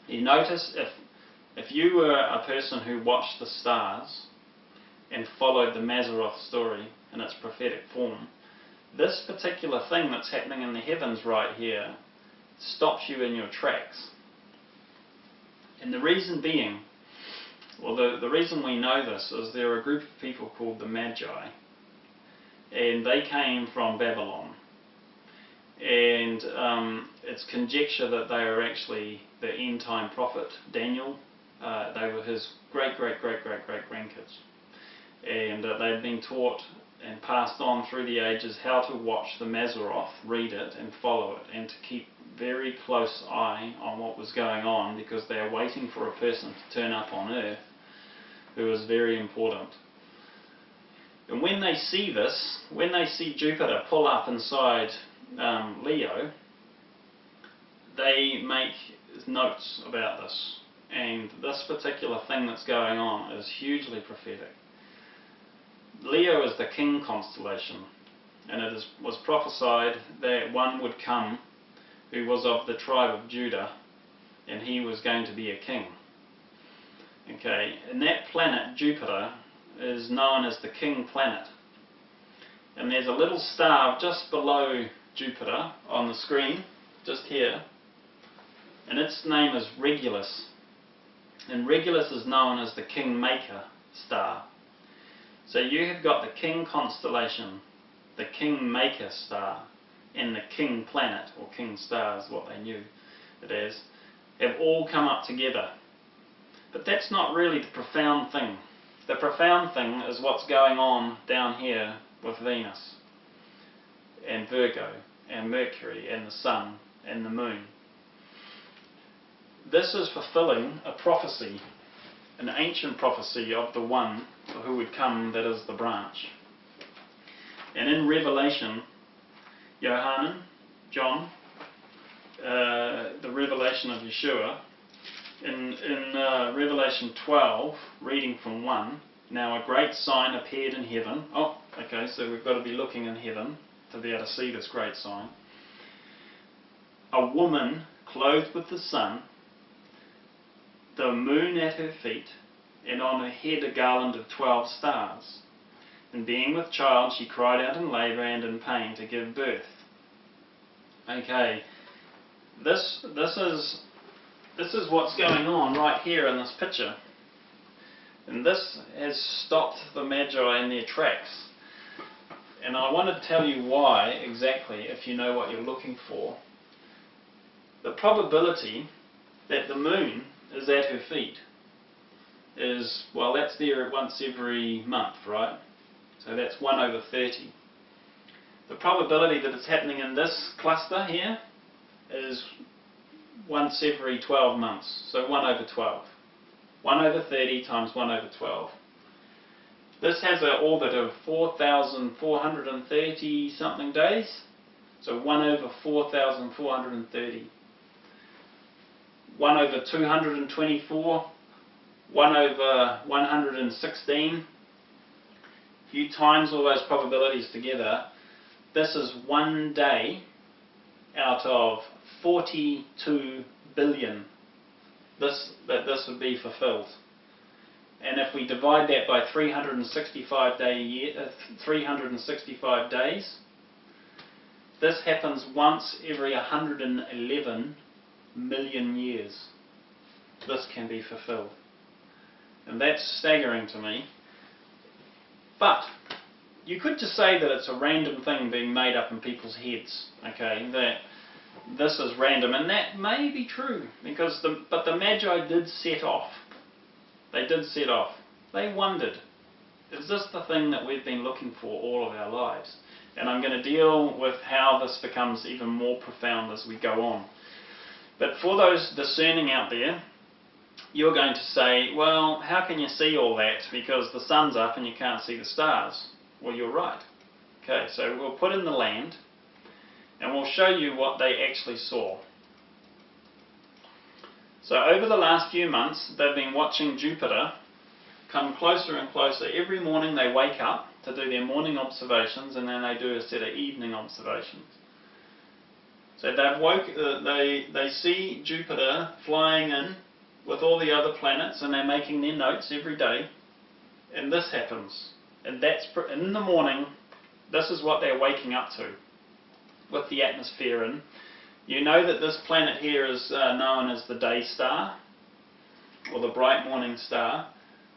You notice if you were a person who watched the stars and followed the Mazzaroth story in its prophetic form, this particular thing that's happening in the heavens right here stops you in your tracks. And the reason being, well, the reason we know this is there are a group of people called the Magi, and they came from Babylon. And it's conjecture that they are actually the end-time prophet Daniel. They were his great-great-great-great-great-grandkids. And they'd been taught and passed on through the ages how to watch the Mazzaroth, read it and follow it, and to keep very close eye on what was going on, because they're waiting for a person to turn up on earth who is very important. And when they see this, when they see Jupiter pull up inside Leo, they make notes about this. And this particular thing that's going on is hugely prophetic. Leo is the king constellation, and it was prophesied that one would come who was of the tribe of Judah, and he was going to be a king. Okay, and that planet, Jupiter, is known as the king planet. And there's a little star just below Jupiter on the screen, just here, and its name is Regulus. And Regulus is known as the king maker star. So you have got the king constellation, the king maker star, and the king planet, or king star is what they knew it as, have all come up together. But that's not really the profound thing. The profound thing is what's going on down here with Venus, and Virgo, and Mercury, and the Sun, and the Moon. This is fulfilling a prophecy, an ancient prophecy of the one who would come, that is the branch. And in Revelation, John, the revelation of Yeshua, in Revelation 12, reading from 1, now a great sign appeared in heaven. Oh, okay, so we've got to be looking in heaven to be able to see this great sign. A woman clothed with the sun, the moon at her feet, and on her head a garland of 12 stars. And being with child, she cried out in labour and in pain to give birth. Okay, this is what's going on right here in this picture. And this has stopped the Magi in their tracks. And I want to tell you why exactly, if you know what you're looking for. The probability that the moon is at her feet is, well, that's there once every month, right? So that's 1 over 30. The probability that it's happening in this cluster here is once every 12 months, so 1 over 12. 1 over 30 times 1 over 12. This has an orbit of 4,430 something days, so 1 over 4,430. 1 over 224, 1 over 116. If you times all those probabilities together, this is 1 day out of 42 billion that this would be fulfilled. And if we divide that by 365 days, this happens once every 111 million years. This can be fulfilled. And that's staggering to me. But you could just say that it's a random thing being made up in people's heads, okay, that this is random, and that may be true, because but the Magi did set off. They did set off. They wondered, is this the thing that we've been looking for all of our lives? And I'm going to deal with how this becomes even more profound as we go on. But for those discerning out there, you're going to say, well, how can you see all that? Because the sun's up and you can't see the stars. Well, you're right. Okay, so we'll put in the land, and we'll show you what they actually saw. So over the last few months, they've been watching Jupiter come closer and closer. Every morning they wake up to do their morning observations, and then they do a set of evening observations. So they see Jupiter flying in with all the other planets, and they're making their notes every day, and this happens. And that's in the morning. This is what they're waking up to, with the atmosphere in. You know that this planet here is known as the day star, or the bright morning star,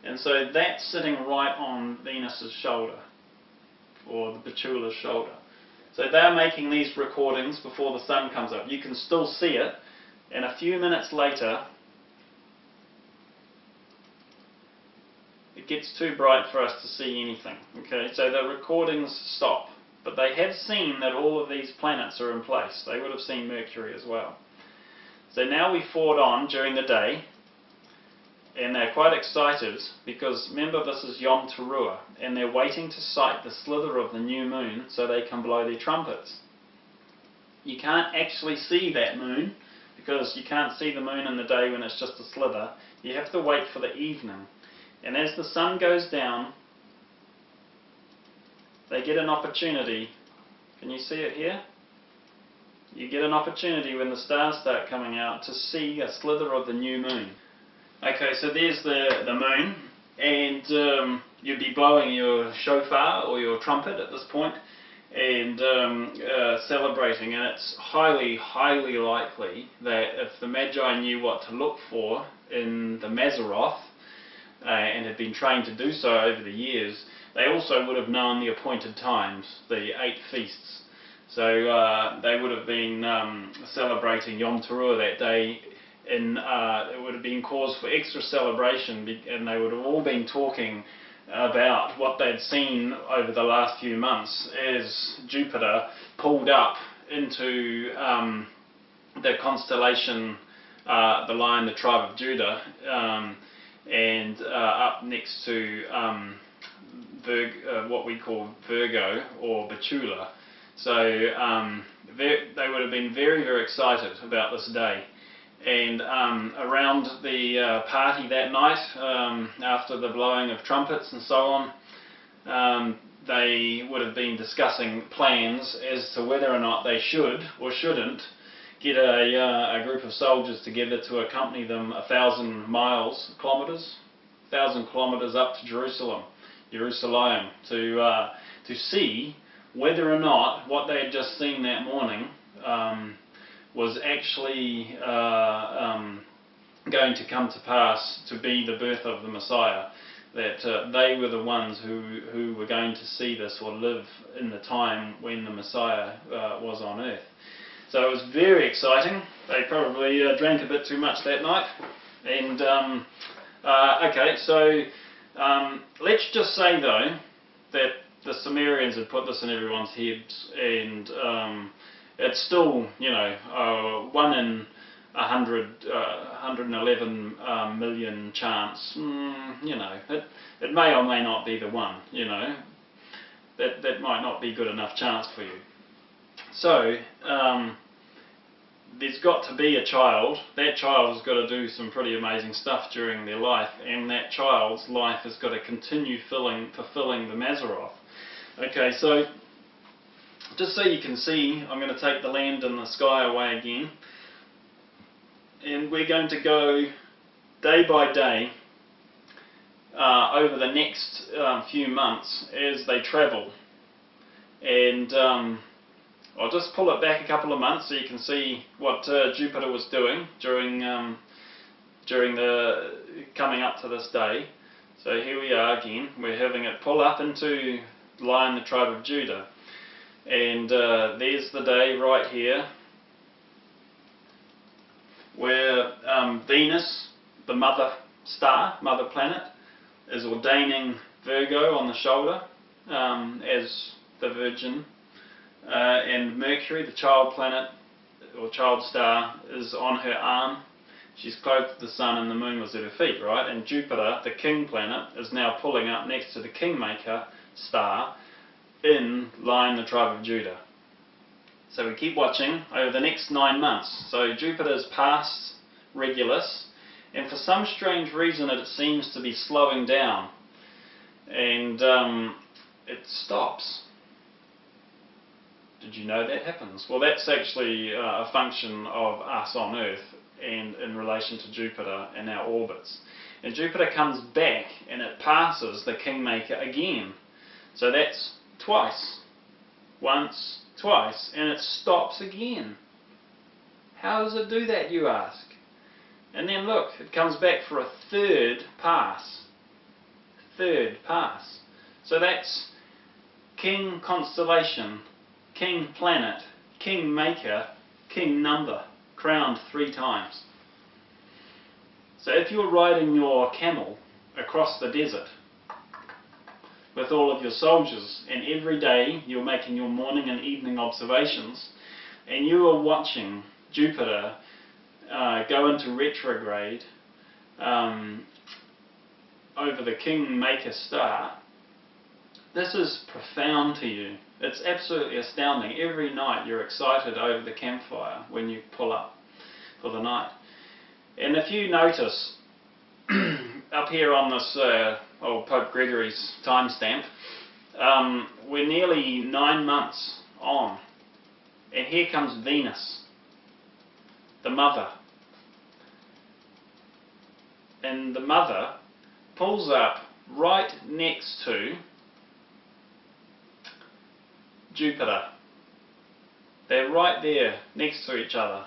and so that's sitting right on Venus's shoulder, or the Betula's shoulder. So they're making these recordings before the sun comes up. You can still see it, and a few minutes later, it gets too bright for us to see anything. Okay, so the recordings stop. But they have seen that all of these planets are in place. They would have seen Mercury as well. So now we forward on during the day, and they're quite excited because remember this is Yom Teruah, and they're waiting to sight the slither of the new moon so they can blow their trumpets. You can't actually see that moon because you can't see the moon in the day when it's just a slither. You have to wait for the evening. And as the sun goes down, they get an opportunity. Can you see it here? You get an opportunity when the stars start coming out to see a slither of the new moon. Okay, so there's the moon, and you'd be blowing your shofar or your trumpet at this point and celebrating, and it's highly, highly likely that if the Magi knew what to look for in the Mazzaroth and had been trained to do so over the years, they also would have known the appointed times, the 8 feasts. So they would have been celebrating Yom Teruah that day, and it would have been cause for extra celebration, and they would have all been talking about what they'd seen over the last few months as Jupiter pulled up into the constellation, the Lion, the tribe of Judah, and up next to what we call Virgo or Betula. So they would have been very, very excited about this day. And around the party that night, after the blowing of trumpets and so on, they would have been discussing plans as to whether or not they should or shouldn't get a group of soldiers together to accompany them 1,000 kilometres up to Jerusalem, to see whether or not what they had just seen that morning was actually going to come to pass to be the birth of the Messiah, that they were the ones who were going to see this or live in the time when the Messiah was on earth. So it was very exciting. They probably drank a bit too much that night, and Okay, so let's just say though that the Sumerians had put this in everyone's heads, and it's still, 1 in 111 million chance. It may or may not be the one. That might not be good enough chance for you. So there's got to be a child. That child has got to do some pretty amazing stuff during their life, and that child's life has got to continue fulfilling the Mazzaroth. Okay, so just so you can see, I'm going to take the land and the sky away again, and we're going to go day by day over the next few months as they travel. And I'll just pull it back a couple of months so you can see what Jupiter was doing during the coming up to this day. So here we are again. We're having it pull up into lie in the tribe of Judah, and there's the day right here where Venus, the mother star, mother planet, is ordaining Virgo on the shoulder as the Virgin, and Mercury, the child planet or child star, is on her arm. She's clothed with the sun, and the moon was at her feet, right? And Jupiter, the king planet, is now pulling up next to the kingmaker star in line the tribe of Judah. So we keep watching over the next 9 months. So Jupiter's past Regulus, and for some strange reason it seems to be slowing down, and it stops. Did you know that happens? Well, that's actually a function of us on Earth and in relation to Jupiter and our orbits. And Jupiter comes back and it passes the kingmaker again. So that's twice. Once, twice, and it stops again. How does it do that, you ask? And then look, it comes back for a third pass. Third pass. So that's king constellation, king planet, king maker, king number, crowned 3 times. So if you're riding your camel across the desert with all of your soldiers, and every day you're making your morning and evening observations, and you are watching Jupiter go into retrograde over the King-Maker star, this is profound to you. It's absolutely astounding. Every night you're excited over the campfire when you pull up for the night. And if you notice, up here on this old Pope Gregory's timestamp, we're nearly 9 months on, and here comes Venus, the mother. And the mother pulls up right next to Jupiter. They're right there next to each other.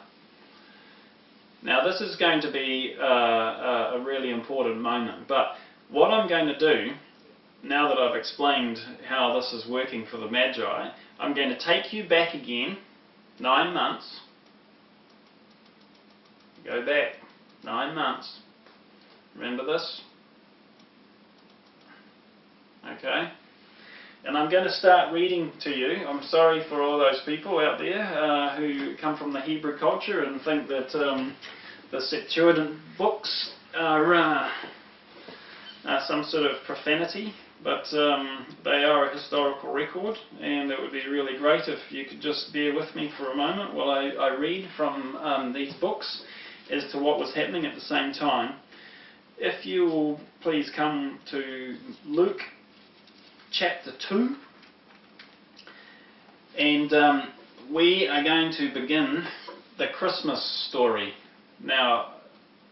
Now this is going to be a really important moment, but what I'm going to do, now that I've explained how this is working for the Magi, I'm going to take you back again 9 months. Go back 9 months. Remember this? Okay. And I'm going to start reading to you. I'm sorry for all those people out there who come from the Hebrew culture and think that the Septuagint books are some sort of profanity, but they are a historical record, and it would be really great if you could just bear with me for a moment while I read from these books as to what was happening at the same time. If you will please come to Luke chapter 2, and we are going to begin the Christmas story. Now,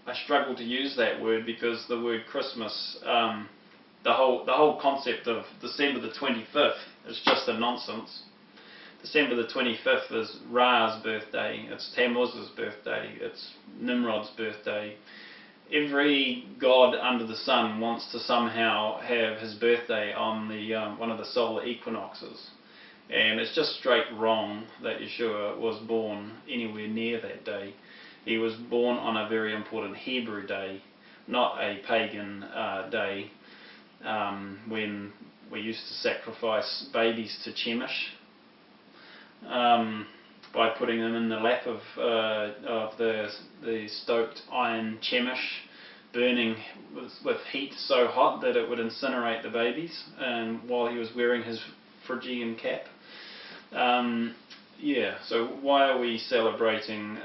I struggle to use that word because the word Christmas, the whole concept of December the 25th is just a nonsense. December the 25th is Ra's birthday, it's Tammuz's birthday, it's Nimrod's birthday. Every god under the sun wants to somehow have his birthday on the one of the solar equinoxes, and it's just straight wrong that Yeshua was born anywhere near that day. He was born on a very important Hebrew day, not a pagan day when we used to sacrifice babies to Chemosh by putting them in the lap of the stoked iron Chemosh, burning with heat so hot that it would incinerate the babies, while he was wearing his Phrygian cap. So why are we celebrating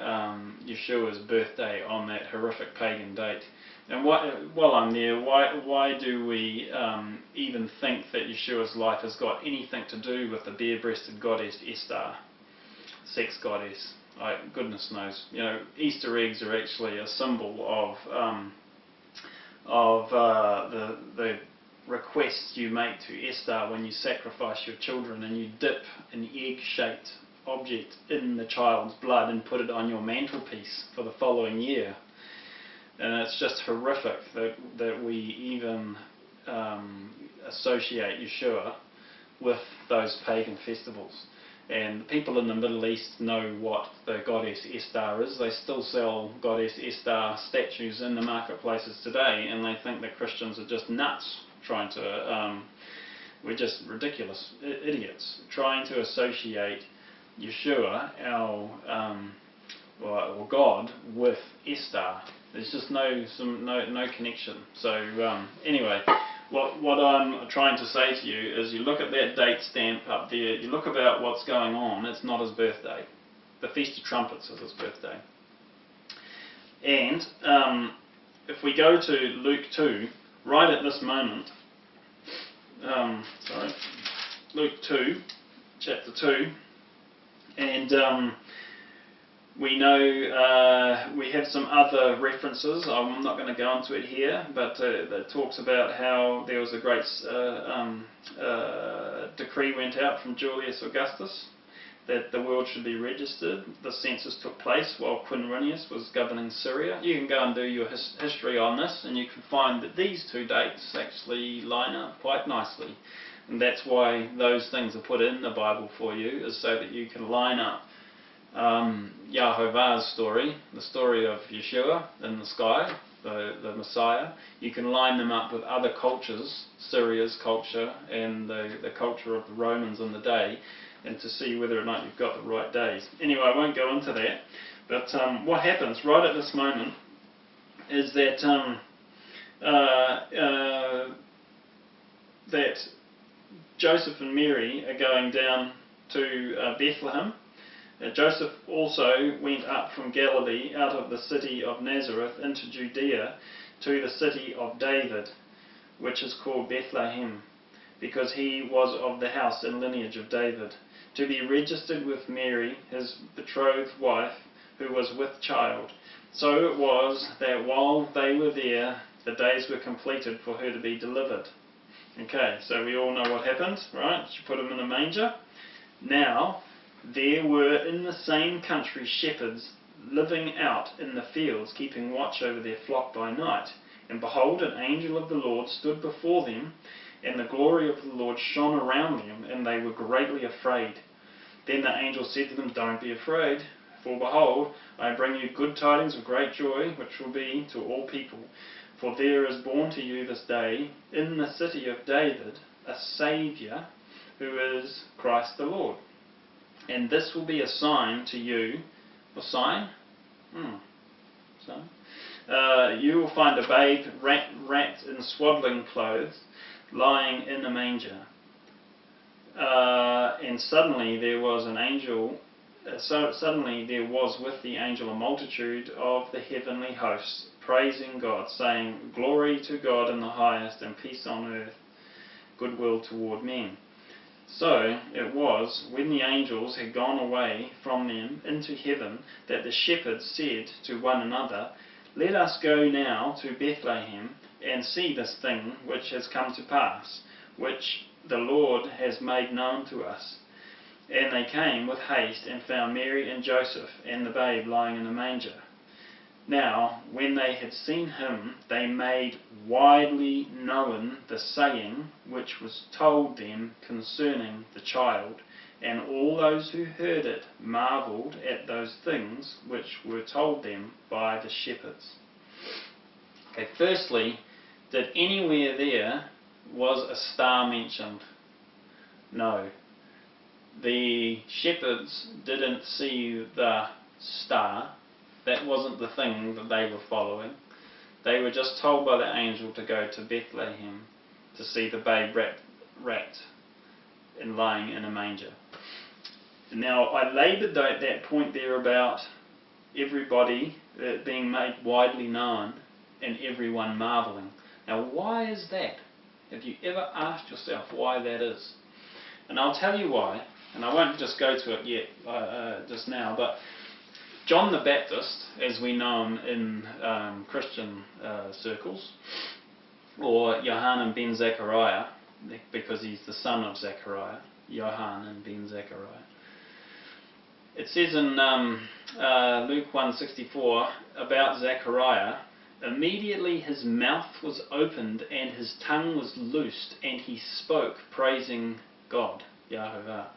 Yeshua's birthday on that horrific pagan date? And while I'm there, why do we even think that Yeshua's life has got anything to do with the bare-breasted goddess Esther, sex goddess? Goodness knows. Easter eggs are actually a symbol of the requests you make to Esther when you sacrifice your children, and you dip an egg-shaped object in the child's blood and put it on your mantelpiece for the following year. And it's just horrific that we even associate Yeshua with those pagan festivals. And the people in the Middle East know what the goddess Esther is. They still sell goddess Esther statues in the marketplaces today, and they think that Christians are just nuts trying to, we're just ridiculous idiots, trying to associate Yeshua, our God, with Esther. There's just no connection. So anyway, what I'm trying to say to you is, you look at that date stamp up there, you look about what's going on. It's not his birthday. The Feast of Trumpets is his birthday. And if we go to Luke 2, right at this moment, Luke 2, chapter 2, and we know we have some other references. I'm not going to go into it here, but that talks about how there was a great decree went out from Julius Augustus that the world should be registered. The census took place while Quirinius was governing Syria. You can go and do your history on this, and you can find that these two dates actually line up quite nicely. And that's why those things are put in the Bible for you, is so that you can line up Yahovah's story, the story of Yeshua in the sky, the Messiah. You can line them up with other cultures, Syria's culture and the culture of the Romans in the day, and to see whether or not you've got the right days. Anyway, I won't go into that, but what happens right at this moment is that that Joseph and Mary are going down to Bethlehem. Joseph also went up from Galilee out of the city of Nazareth into Judea to the city of David, which is called Bethlehem, because he was of the house and lineage of David, to be registered with Mary, his betrothed wife, who was with child. So it was that while they were there, the days were completed for her to be delivered. Okay, so we all know what happened, right? She put him in a manger. Now, there were in the same country shepherds living out in the fields, keeping watch over their flock by night. And behold, an angel of the Lord stood before them, and the glory of the Lord shone around them, and they were greatly afraid. Then the angel said to them, "Don't be afraid, for behold, I bring you good tidings of great joy, which will be to all people. For there is born to you this day, in the city of David, a Saviour, who is Christ the Lord. And this will be a sign to you." A sign? You will find a babe wrapped in swaddling clothes, lying in a manger. And suddenly there was an angel. Suddenly there was with the angel a multitude of the heavenly hosts, praising God, saying, "Glory to God in the highest, and peace on earth, goodwill toward men." So it was, when the angels had gone away from them into heaven, that the shepherds said to one another, "Let us go now to Bethlehem, and see this thing which has come to pass, which the Lord has made known to us." And they came with haste, and found Mary and Joseph, and the babe lying in a manger. Now, when they had seen him, they made widely known the saying which was told them concerning the child. And all those who heard it marvelled at those things which were told them by the shepherds. Okay, firstly, did anywhere there was a star mentioned? No. The shepherds didn't see the star. That wasn't the thing that they were following. They were just told by the angel to go to Bethlehem to see the babe wrapped and lying in a manger. Now, I laboured at that point there about everybody being made widely known and everyone marvelling. Now, why is that? Have you ever asked yourself why that is? And I'll tell you why, and I won't just go to it yet, just now, but John the Baptist, as we know him in Christian circles, or Johannan ben Zechariah, because he's the son of Zechariah, Johannan ben Zechariah. It says in Luke 1:64 about Zechariah, immediately his mouth was opened and his tongue was loosed, and he spoke, praising God, Yahovah.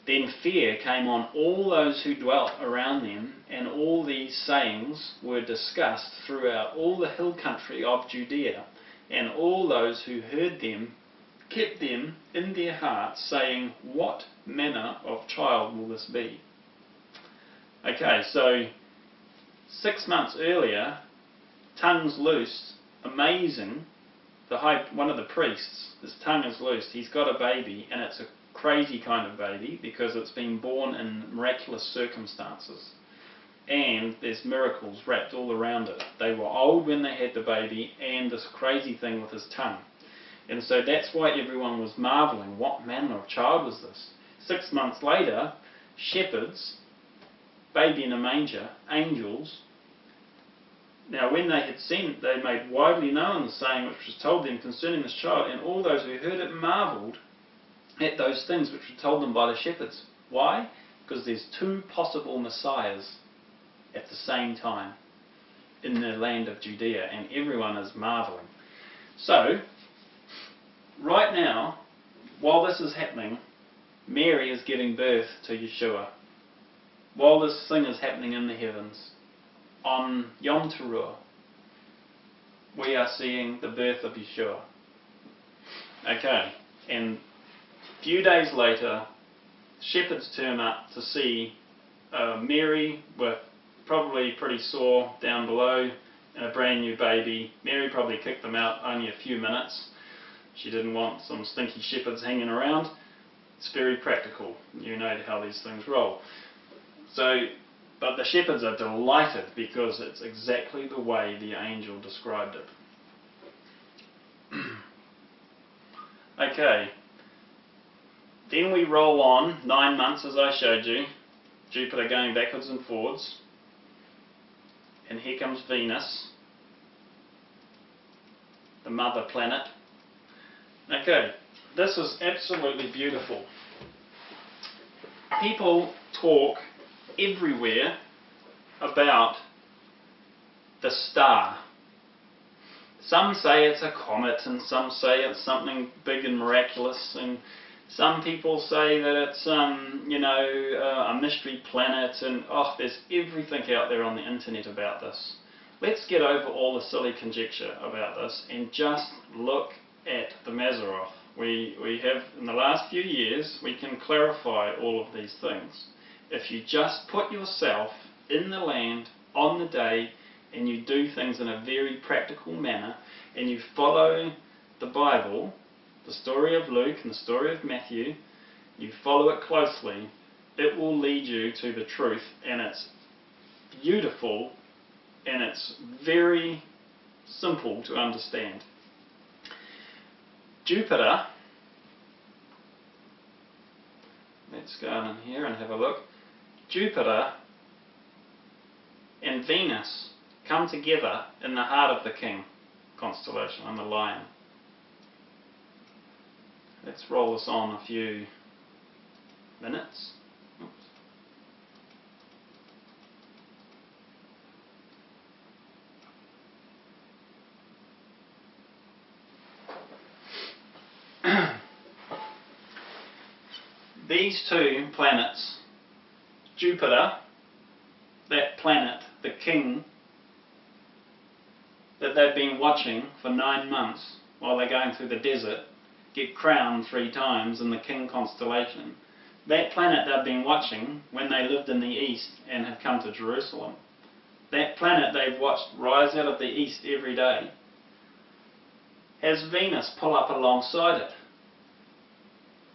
Then fear came on all those who dwelt around them, and all these sayings were discussed throughout all the hill country of Judea, and all those who heard them kept them in their hearts, saying, what manner of child will this be? Okay, so 6 months earlier, tongues loosed, amazing. One of the priests, his tongue is loosed. He's got a baby, and it's a crazy kind of baby because it's been born in miraculous circumstances. And there's miracles wrapped all around it. They were old when they had the baby, and this crazy thing with his tongue. And so that's why everyone was marvelling. What manner of child was this? 6 months later, shepherds, baby in a manger, angels. Now when they had seen, they made widely known the saying which was told them concerning this child, and all those who heard it marvelled at those things which were told them by the shepherds. Why? Because there's two possible messiahs at the same time in the land of Judea, and everyone is marvelling. So, right now, while this is happening, Mary is giving birth to Yeshua. While this thing is happening in the heavens, on Yom Teruah, we are seeing the birth of Yeshua. Okay, and a few days later, shepherds turn up to see Mary with probably pretty sore down below and a brand new baby. Mary probably kicked them out only a few minutes. She didn't want some stinky shepherds hanging around. It's very practical. You know how these things roll. But the shepherds are delighted because it's exactly the way the angel described it. Okay. Then we roll on 9 months, as I showed you. Jupiter going backwards and forwards. And here comes Venus, the mother planet. Okay, this is absolutely beautiful. People talk everywhere about the star. Some say it's a comet, and some say it's something big and miraculous, and some people say that it's a mystery planet, and there's everything out there on the internet about this. Let's get over all the silly conjecture about this and just look at the Mazzaroth. We have, in the last few years, we can clarify all of these things. If you just put yourself in the land on the day and you do things in a very practical manner and you follow the Bible, the story of Luke and the story of Matthew, you follow it closely, it will lead you to the truth, and it's beautiful and it's very simple to understand. Jupiter, let's go in here and have a look. Jupiter and Venus come together in the heart of the King constellation, on the Lion. Let's roll this on a few minutes. Oops. These two planets, Jupiter, that planet, the king, that they've been watching for 9 months while they're going through the desert get crowned 3 times in the king constellation. That planet they've been watching when they lived in the east and had come to Jerusalem. That planet they've watched rise out of the east every day has Venus pull up alongside it.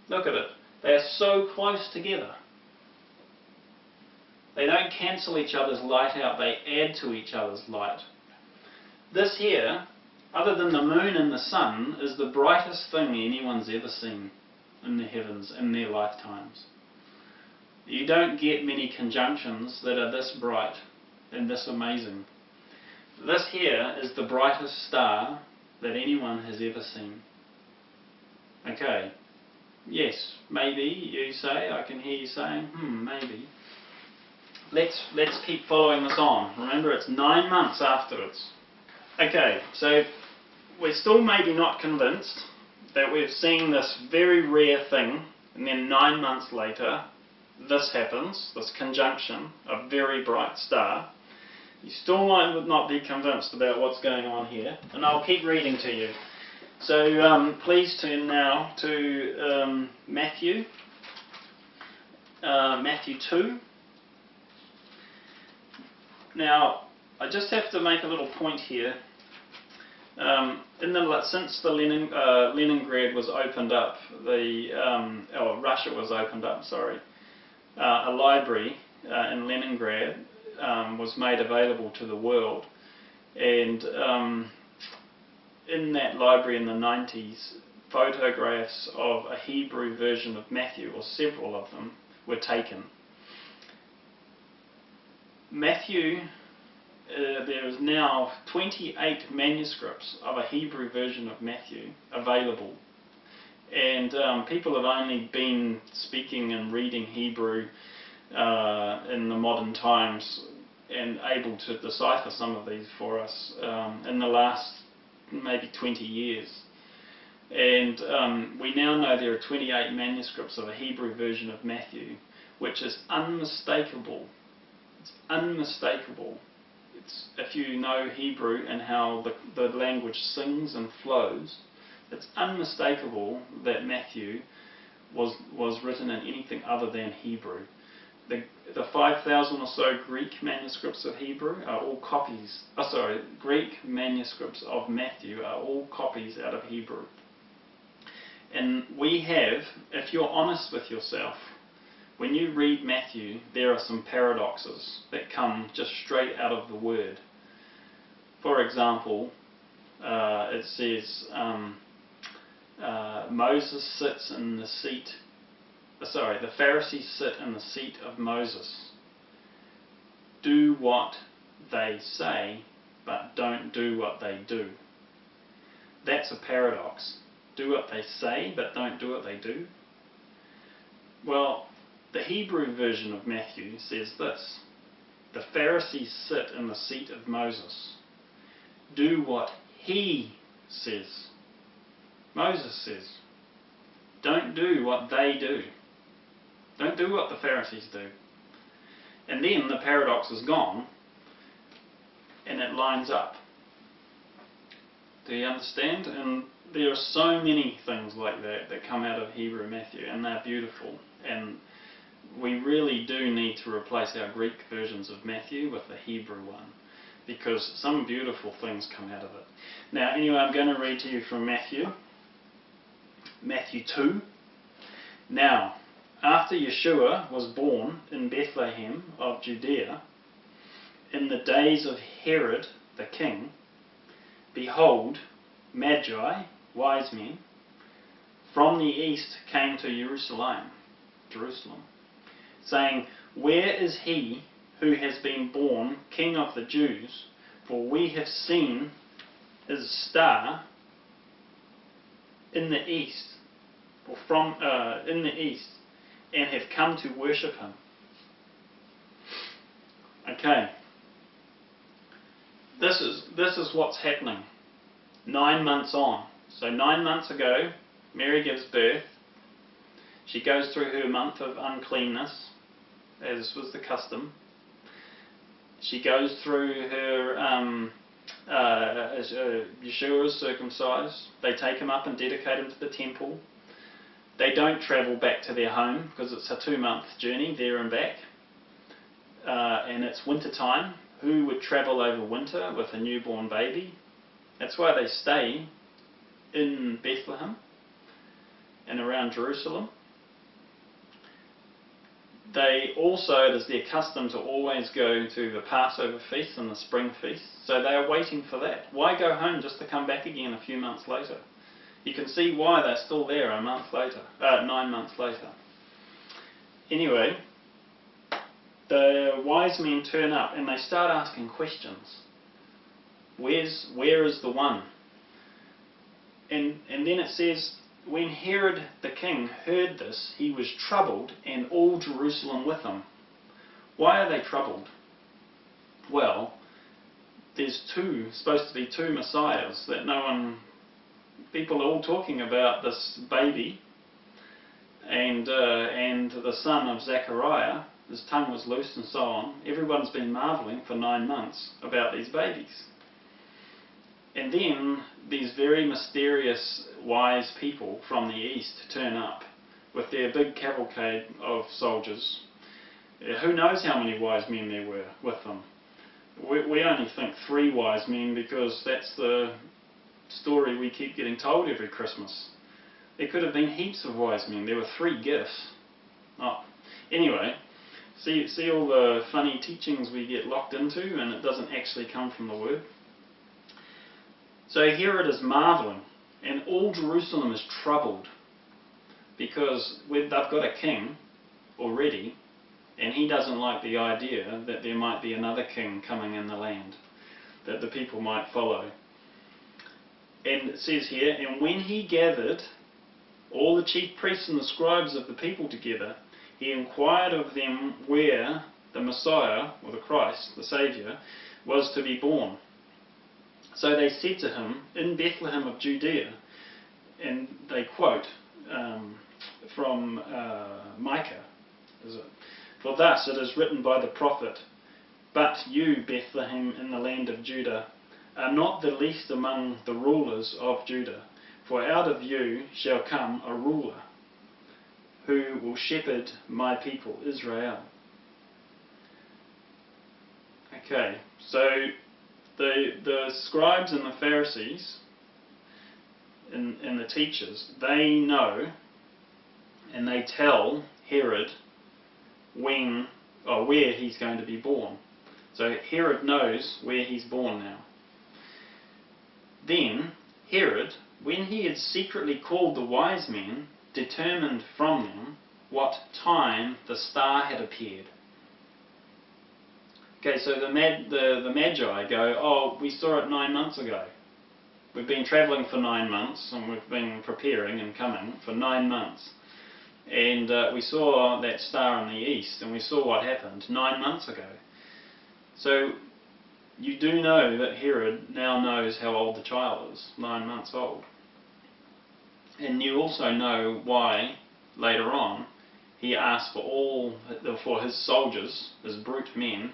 Look at it. They're so close together. They don't cancel each other's light out, they add to each other's light. This here, other than the moon and the sun, is the brightest thing anyone's ever seen in the heavens in their lifetimes. You don't get many conjunctions that are this bright and this amazing. This here is the brightest star that anyone has ever seen. Okay, yes, maybe, you say, I can hear you saying, maybe. Let's keep following this on. Remember, it's 9 months afterwards. Okay, so we're still maybe not convinced that we've seen this very rare thing, and then 9 months later, this happens, this conjunction, a very bright star. You still might not be convinced about what's going on here, and I'll keep reading to you. So please turn now to Matthew 2. Now, I just have to make a little point here. Since the Leningrad was opened up, Russia was opened up, a library in Leningrad was made available to the world, and in that library in the 90s, photographs of a Hebrew version of Matthew, or several of them, were taken. Matthew, there is now 28 manuscripts of a Hebrew version of Matthew available, and people have only been speaking and reading Hebrew in the modern times and able to decipher some of these for us in the last maybe 20 years. And we now know there are 28 manuscripts of a Hebrew version of Matthew, which is unmistakable. It's unmistakable. If you know Hebrew and how the language sings and flows, it's unmistakable that Matthew was written in anything other than Hebrew. The 5,000 or so Greek manuscripts of Hebrew are all copies. Greek manuscripts of Matthew are all copies out of Hebrew. And we have, if you're honest with yourself, when you read Matthew, there are some paradoxes that come just straight out of the word. For example, it says Moses sits in the seat. The Pharisees sit in the seat of Moses. Do what they say, but don't do what they do. That's a paradox. Do what they say, but don't do what they do. Well, the Hebrew version of Matthew says this: the Pharisees sit in the seat of Moses. Do what he says. Moses says. Don't do what they do. Don't do what the Pharisees do. And then the paradox is gone, and it lines up. Do you understand? And there are so many things like that come out of Hebrew Matthew, and they're beautiful. And we really do need to replace our Greek versions of Matthew with the Hebrew one, because some beautiful things come out of it. Now, anyway, I'm going to read to you from Matthew 2. Now, after Yeshua was born in Bethlehem of Judea, in the days of Herod the king, behold, Magi, wise men, from the east came to Jerusalem, saying, Where is he who has been born King of the Jews? For we have seen his star in the east, and have come to worship him. Okay, this is what's happening 9 months on. So 9 months ago, Mary gives birth. She goes through her month of uncleanness, as was the custom. She goes through her Yeshua is circumcised. They take him up and dedicate him to the temple. They don't travel back to their home because it's a 2-month journey there and back. And it's winter time. Who would travel over winter with a newborn baby? That's why they stay in Bethlehem and around Jerusalem. They also, it is their custom to always go to the Passover feast and the spring feast, so they are waiting for that. Why go home just to come back again a few months later? You can see why they're still there 9 months later. Anyway, the wise men turn up and they start asking questions. Where is the one? And then it says, when Herod the king heard this, he was troubled, and all Jerusalem with him. Why are they troubled? Well, there's supposed to be two messiahs that people are all talking about this baby and the son of Zechariah. His tongue was loosed and so on. Everyone's been marvelling for 9 months about these babies. And then these very mysterious wise people from the east turn up with their big cavalcade of soldiers. Who knows how many wise men there were with them? We only think 3 wise men because that's the story we keep getting told every Christmas. There could have been heaps of wise men. There were 3 gifts. Anyway, see all the funny teachings we get locked into, and it doesn't actually come from the Word. So Herod is marvelling, and all Jerusalem is troubled because they've got a king already, and he doesn't like the idea that there might be another king coming in the land that the people might follow. And it says here, and when he gathered all the chief priests and the scribes of the people together, he inquired of them where the Messiah, or the Christ, the Saviour, was to be born. So they said to him, in Bethlehem of Judea, and they quote from Micah, is it? For thus it is written by the prophet, but you, Bethlehem, in the land of Judah, are not the least among the rulers of Judah, for out of you shall come a ruler, who will shepherd my people Israel. Okay, so the scribes and the Pharisees and the teachers, they know and they tell Herod where he's going to be born. So Herod knows where he's born now. Then Herod, when he had secretly called the wise men, determined from them what time the star had appeared. Okay, so the Magi go, oh, we saw it 9 months ago. We've been travelling for 9 months, and we've been preparing and coming for 9 months. And we saw that star in the east, and we saw what happened 9 months ago. So you do know that Herod now knows how old the child is, 9 months old. And you also know why, later on, he asked for his soldiers, his brute men,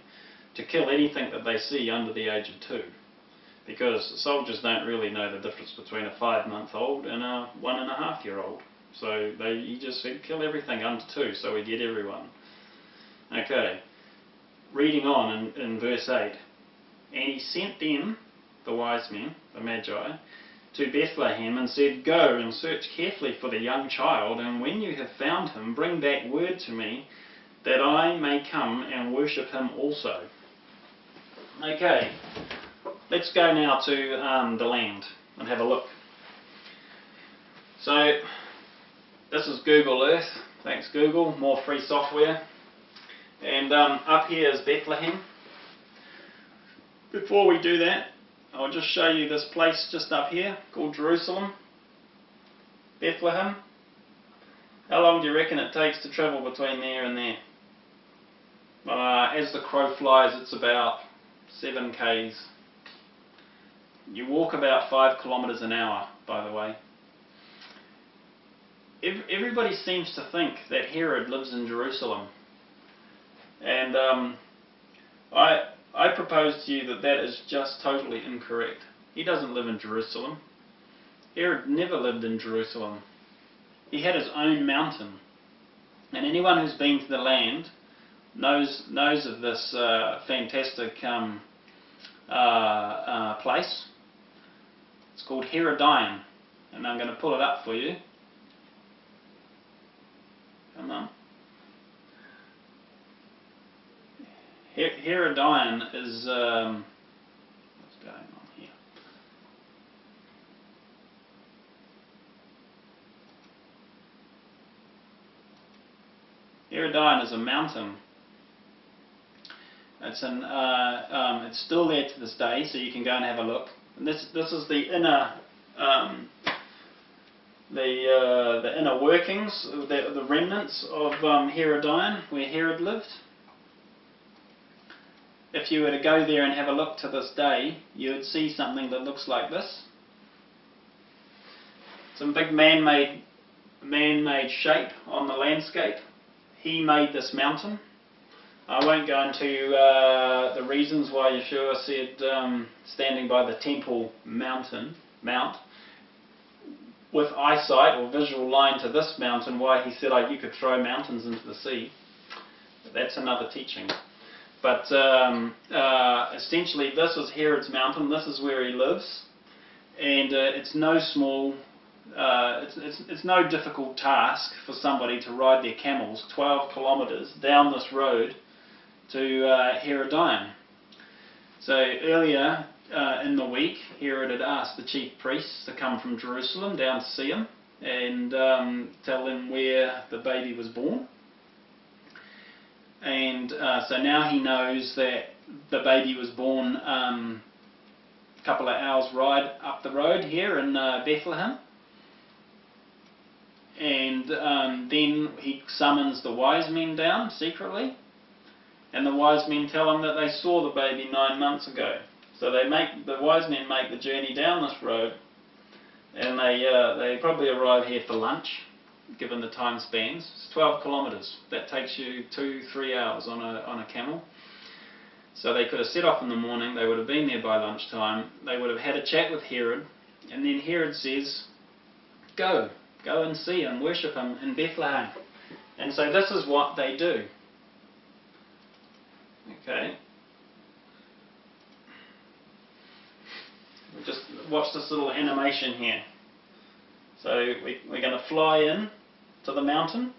to kill anything that they see under the age of 2. Because soldiers don't really know the difference between a 5-month-old and a 1.5-year-old. So he just said, kill everything under 2, so we get everyone. Okay, reading on in verse 8. And he sent them, the wise men, the Magi, to Bethlehem and said, go and search carefully for the young child, and when you have found him, bring back word to me, that I may come and worship him also. Okay, let's go now to the land and have a look. So, this is Google Earth. Thanks Google, more free software. And up here is Bethlehem. Before we do that, I'll just show you this place just up here called Jerusalem. Bethlehem. How long do you reckon it takes to travel between there and there? As the crow flies, it's about 7 k's. You walk about 5 kilometres an hour, by the way. Everybody seems to think that Herod lives in Jerusalem. And I I propose to you that that is just totally incorrect. He doesn't live in Jerusalem. Herod never lived in Jerusalem. He had his own mountain. And anyone who's been to the land knows of this fantastic place. It's called Herodion. And I'm going to pull it up for you. Come on. Herodion is... what's going on here? Herodion is a mountain. It's still there to this day, so you can go and have a look. And this is the inner the inner workings, the remnants of Herodion, where Herod lived. If you were to go there and have a look to this day, you would see something that looks like this. Some big man-made shape on the landscape. He made this mountain. I won't go into the reasons why Yeshua said standing by the temple mount, with eyesight or visual line to this mountain, why he said you could throw mountains into the sea. That's another teaching. But essentially this is Herod's mountain, this is where he lives, and it's no small, it's no difficult task for somebody to ride their camels 12 kilometres down this road to Herodion. So earlier in the week, Herod had asked the chief priests to come from Jerusalem down to see him and tell them where the baby was born. And so now he knows that the baby was born a couple of hours ride up the road here in Bethlehem. And then he summons the wise men down secretly. And the wise men tell him that they saw the baby 9 months ago. So the wise men make the journey down this road. And they probably arrive here for lunch, given the time spans. It's 12 kilometres. That takes you 2-3 hours on a camel. So they could have set off in the morning, they would have been there by lunchtime, they would have had a chat with Herod, and then Herod says, go and see him, worship him in Bethlehem. And so this is what they do. Okay. Just watch this little animation here. So we're going to fly in to the mountain,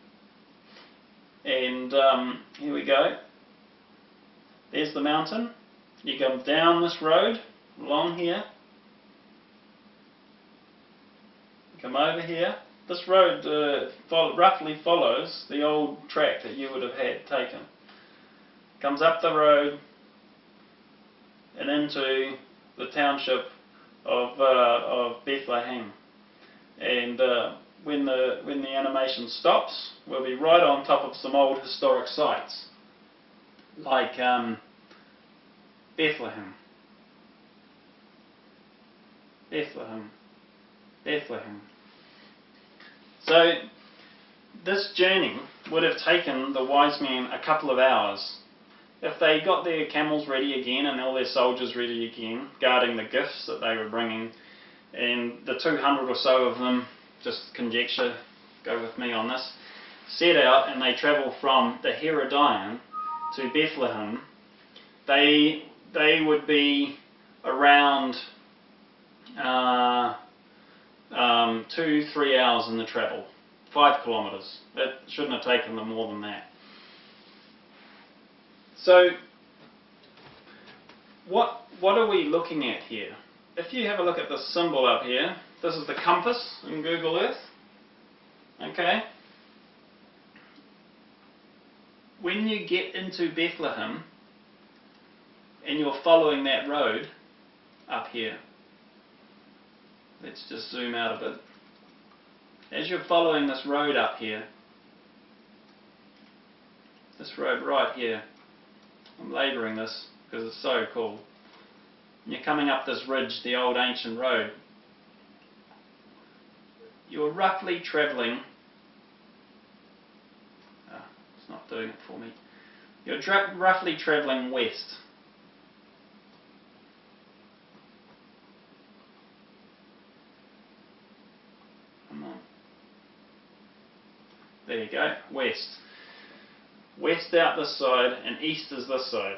and here we go. There's the mountain. You go down this road, along here. Come over here. This road roughly follows the old track that you would have had taken. Comes up the road and into the township of Bethlehem. And when the animation stops, we'll be right on top of some old historic sites, like Bethlehem. So this journey would have taken the wise men a couple of hours. If they got their camels ready again and all their soldiers ready again, guarding the gifts that they were bringing, and the 200 or so of them, just conjecture, go with me on this, set out and they travel from the Herodion to Bethlehem, they would be around 2-3 hours in the travel, 5 kilometres. That shouldn't have taken them more than that. So, what are we looking at here? If you have a look at this symbol up here, this is the compass in Google Earth. Okay? When you get into Bethlehem and you're following that road up here, let's just zoom out a bit. As you're following this road up here, this road right here, I'm labouring this because it's so cool. And you're coming up this ridge, the old ancient road. You're roughly travelling, it's not doing it for me. You're roughly travelling west. There you go, west. West out this side and east is this side.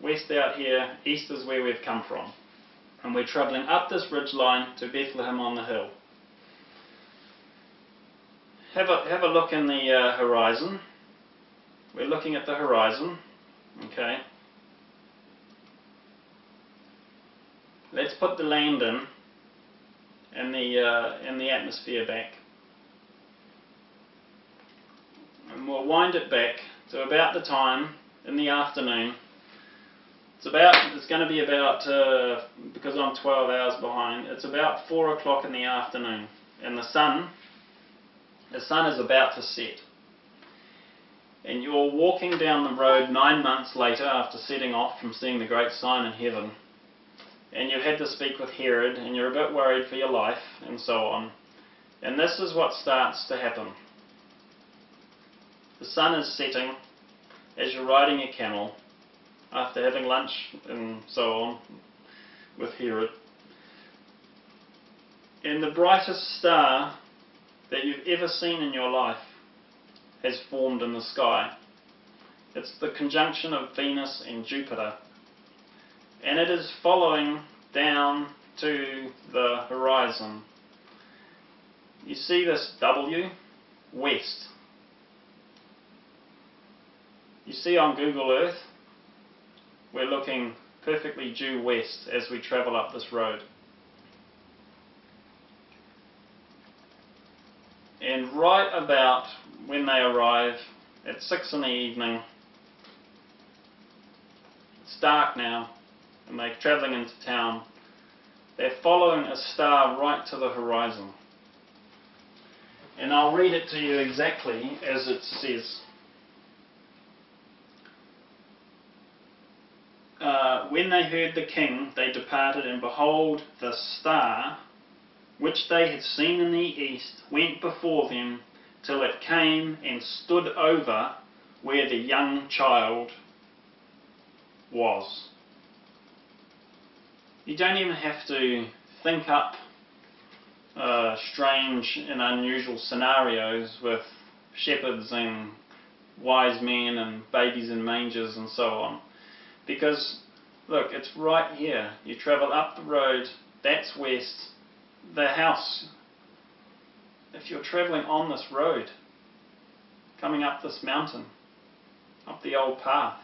West out here, east is where we've come from. And we're travelling up this ridge line to Bethlehem on the hill. Have a look in the horizon. We're looking at the horizon. Okay. Let's put the land in the atmosphere back. And we'll wind it back to about the time in the afternoon. It's going to be about, because I'm 12 hours behind, it's about 4 o'clock in the afternoon. And the sun is about to set. And you're walking down the road 9 months later after setting off from seeing the great sign in heaven. And you've had to speak with Herod, and you're a bit worried for your life, and so on. And this is what starts to happen. The sun is setting as you're riding your camel, after having lunch and so on with Herod. And the brightest star that you've ever seen in your life has formed in the sky. It's the conjunction of Venus and Jupiter. And it is following down to the horizon. You see this W? West. You see on Google Earth, we're looking perfectly due west as we travel up this road. And right about when they arrive at 6 in the evening, it's dark now, and they're travelling into town. They're following a star right to the horizon. And I'll read it to you exactly as it says. When they heard the king, they departed, and behold, the star, which they had seen in the east, went before them, till it came and stood over where the young child was. You don't even have to think up strange and unusual scenarios with shepherds and wise men and babies in mangers and so on. Because, look, it's right here. You travel up the road, that's west. The house, if you're travelling on this road, coming up this mountain, up the old path,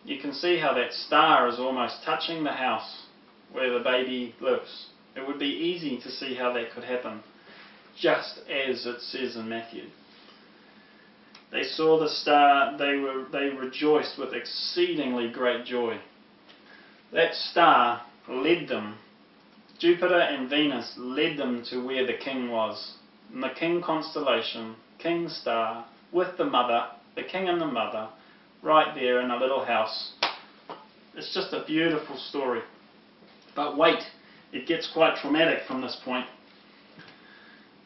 you can see how that star is almost touching the house where the baby lives. It would be easy to see how that could happen, just as it says in Matthew. They saw the star, they rejoiced with exceedingly great joy. That star led them, Jupiter and Venus led them to where the king was. In the king constellation, king star, with the mother, the king and the mother, right there in a little house. It's just a beautiful story. But wait, it gets quite traumatic from this point.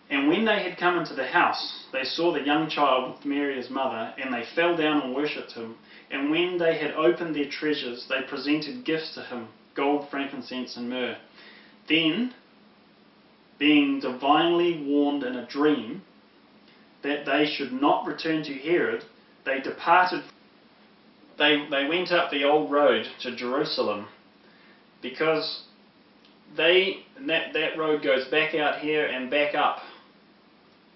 And when they had come into the house, they saw the young child with Mary his mother, and they fell down and worshipped him. And when they had opened their treasures, they presented gifts to him, gold, frankincense, and myrrh. Then, being divinely warned in a dream that they should not return to Herod, they departed. They went up the old road to Jerusalem, because that road goes back out here and back up,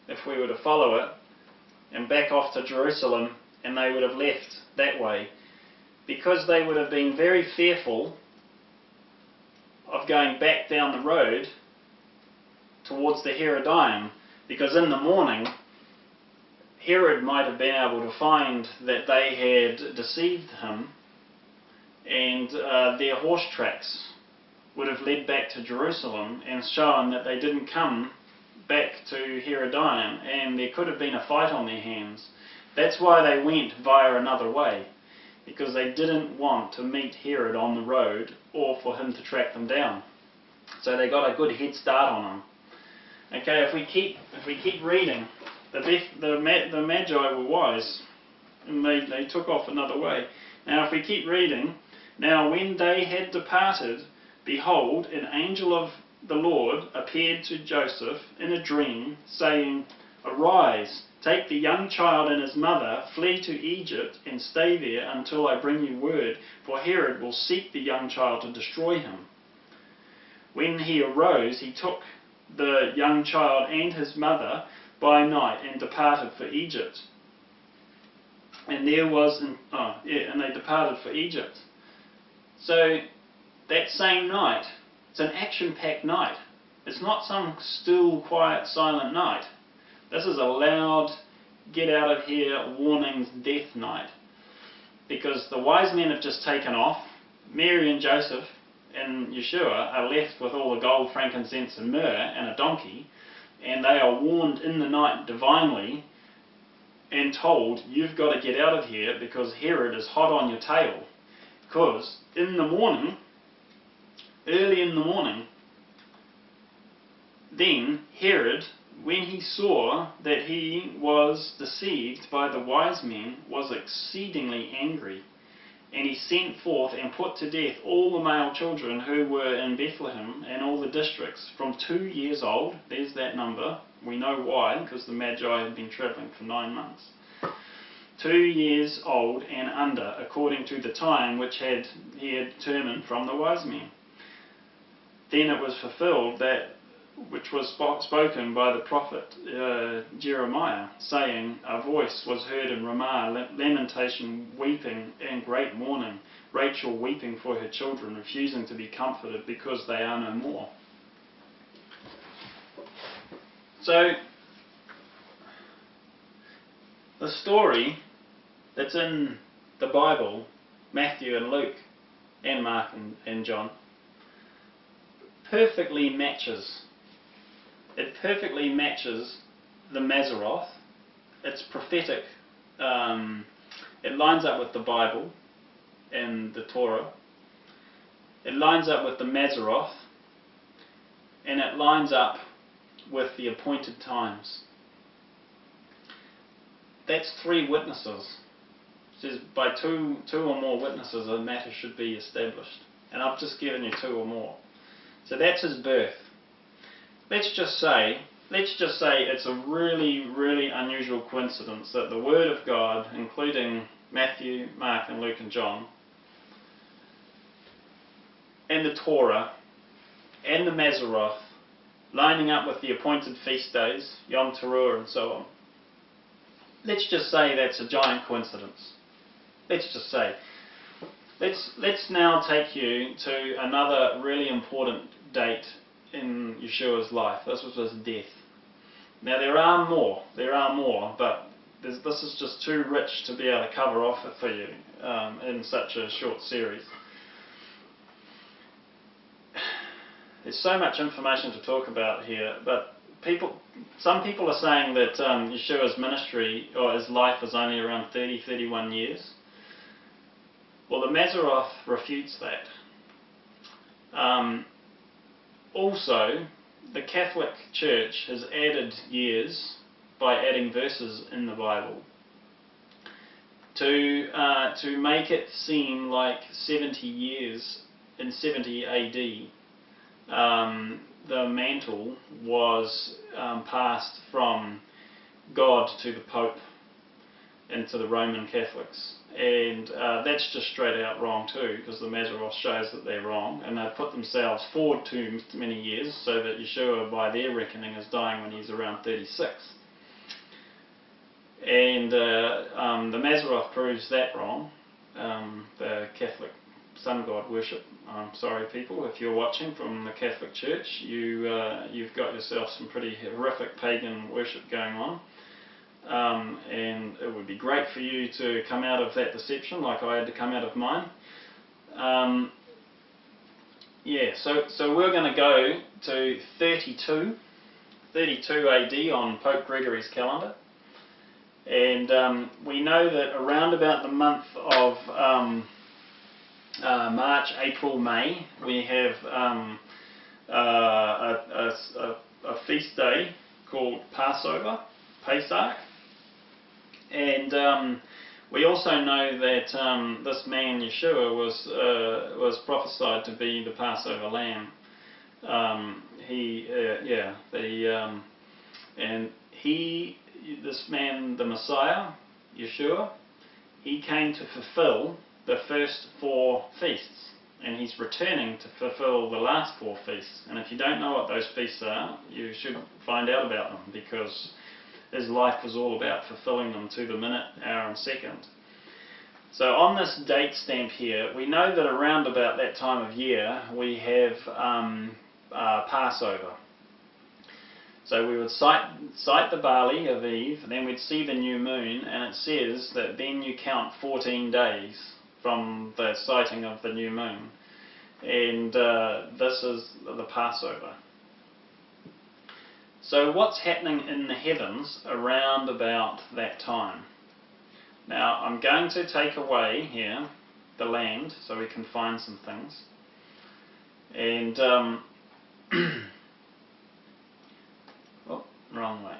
if we were to follow it, and back off to Jerusalem, and they would have left that way, because they would have been very fearful of going back down the road towards the Herodium, because in the morning Herod might have been able to find that they had deceived him, and their horse tracks would have led back to Jerusalem and shown that they didn't come back to Herodium, and there could have been a fight on their hands. That's why they went via another way, because they didn't want to meet Herod on the road or for him to track them down. So they got a good head start on him. Okay, if we keep reading, the Magi were wise, and they took off another way. Now if we keep reading, now when they had departed, behold, an angel of the Lord appeared to Joseph in a dream, saying, "Arise, take the young child and his mother, flee to Egypt, and stay there until I bring you word, for Herod will seek the young child to destroy him." When he arose, he took the young child and his mother by night and departed for Egypt. And they departed for Egypt. So that same night, it's an action-packed night. It's not some still, quiet, silent night. This is a loud, get out of here, warnings, death night. Because the wise men have just taken off. Mary and Joseph and Yeshua are left with all the gold, frankincense and myrrh and a donkey. And they are warned in the night divinely and told, you've got to get out of here because Herod is hot on your tail. Because in the morning, early in the morning, then Herod, when he saw that he was deceived by the wise men, was exceedingly angry. And he sent forth and put to death all the male children who were in Bethlehem and all the districts, from 2 years old. There's that number. We know why, because the Magi had been travelling for 9 months. 2 years old and under, according to the time which he had determined from the wise men. Then it was fulfilled that which was spoken by the prophet Jeremiah, saying, "A voice was heard in Ramah, lamentation, weeping, and great mourning, Rachel weeping for her children, refusing to be comforted because they are no more." So, the story that's in the Bible, Matthew and Luke, and Mark and John, perfectly matches the Mazzaroth. It's prophetic. It lines up with the Bible and the Torah. It lines up with the Mazzaroth, and it lines up with the appointed times. That's 3 witnesses. It says by two or more witnesses a matter should be established. And I've just given you 2 or more. So that's his birth. Let's just say it's a really, really unusual coincidence that the Word of God, including Matthew, Mark and Luke and John, and the Torah, and the Mazzaroth, lining up with the appointed feast days, Yom Teruah and so on. Let's just say that's a giant coincidence. Let's just say. Let's now take you to another really important date in Yeshua's life. This was his death. Now there are more, but this is just too rich to be able to cover off it for you in such a short series. There's so much information to talk about here, but some people are saying that Yeshua's ministry or his life is only around 31 years. Well, the Mazzaroth refutes that. Also, the Catholic Church has added years by adding verses in the Bible to make it seem like 70 years in 70 AD. The mantle was passed from God to the Pope and to the Roman Catholics. And that's just straight out wrong too, because the Mazzaroth shows that they're wrong, and they've put themselves forward too many years, so that Yeshua, by their reckoning, is dying when he's around 36. And the Mazzaroth proves that wrong. The Catholic sun god worship. I'm sorry, people, if you're watching from the Catholic Church, you've got yourself some pretty horrific pagan worship going on. And it would be great for you to come out of that deception like I had to come out of mine. So we're going to go to 32 AD on Pope Gregory's calendar. And we know that around about the month of March, April, May, we have a feast day called Passover, Pesach. And we also know that this man Yeshua was prophesied to be the Passover lamb. This man, the Messiah, Yeshua, he came to fulfill the first 4 feasts, and he's returning to fulfill the last 4 feasts. And if you don't know what those feasts are, you should find out about them, because his life was all about fulfilling them to the minute, hour and second. So on this date stamp here, we know that around about that time of year we have Passover. So we would sight the barley of Eve, and then we'd see the new moon, and it says that then you count 14 days from the sighting of the new moon. And this is the Passover. So what's happening in the heavens around about that time? Now I'm going to take away here the land so we can find some things. And oh, wrong way.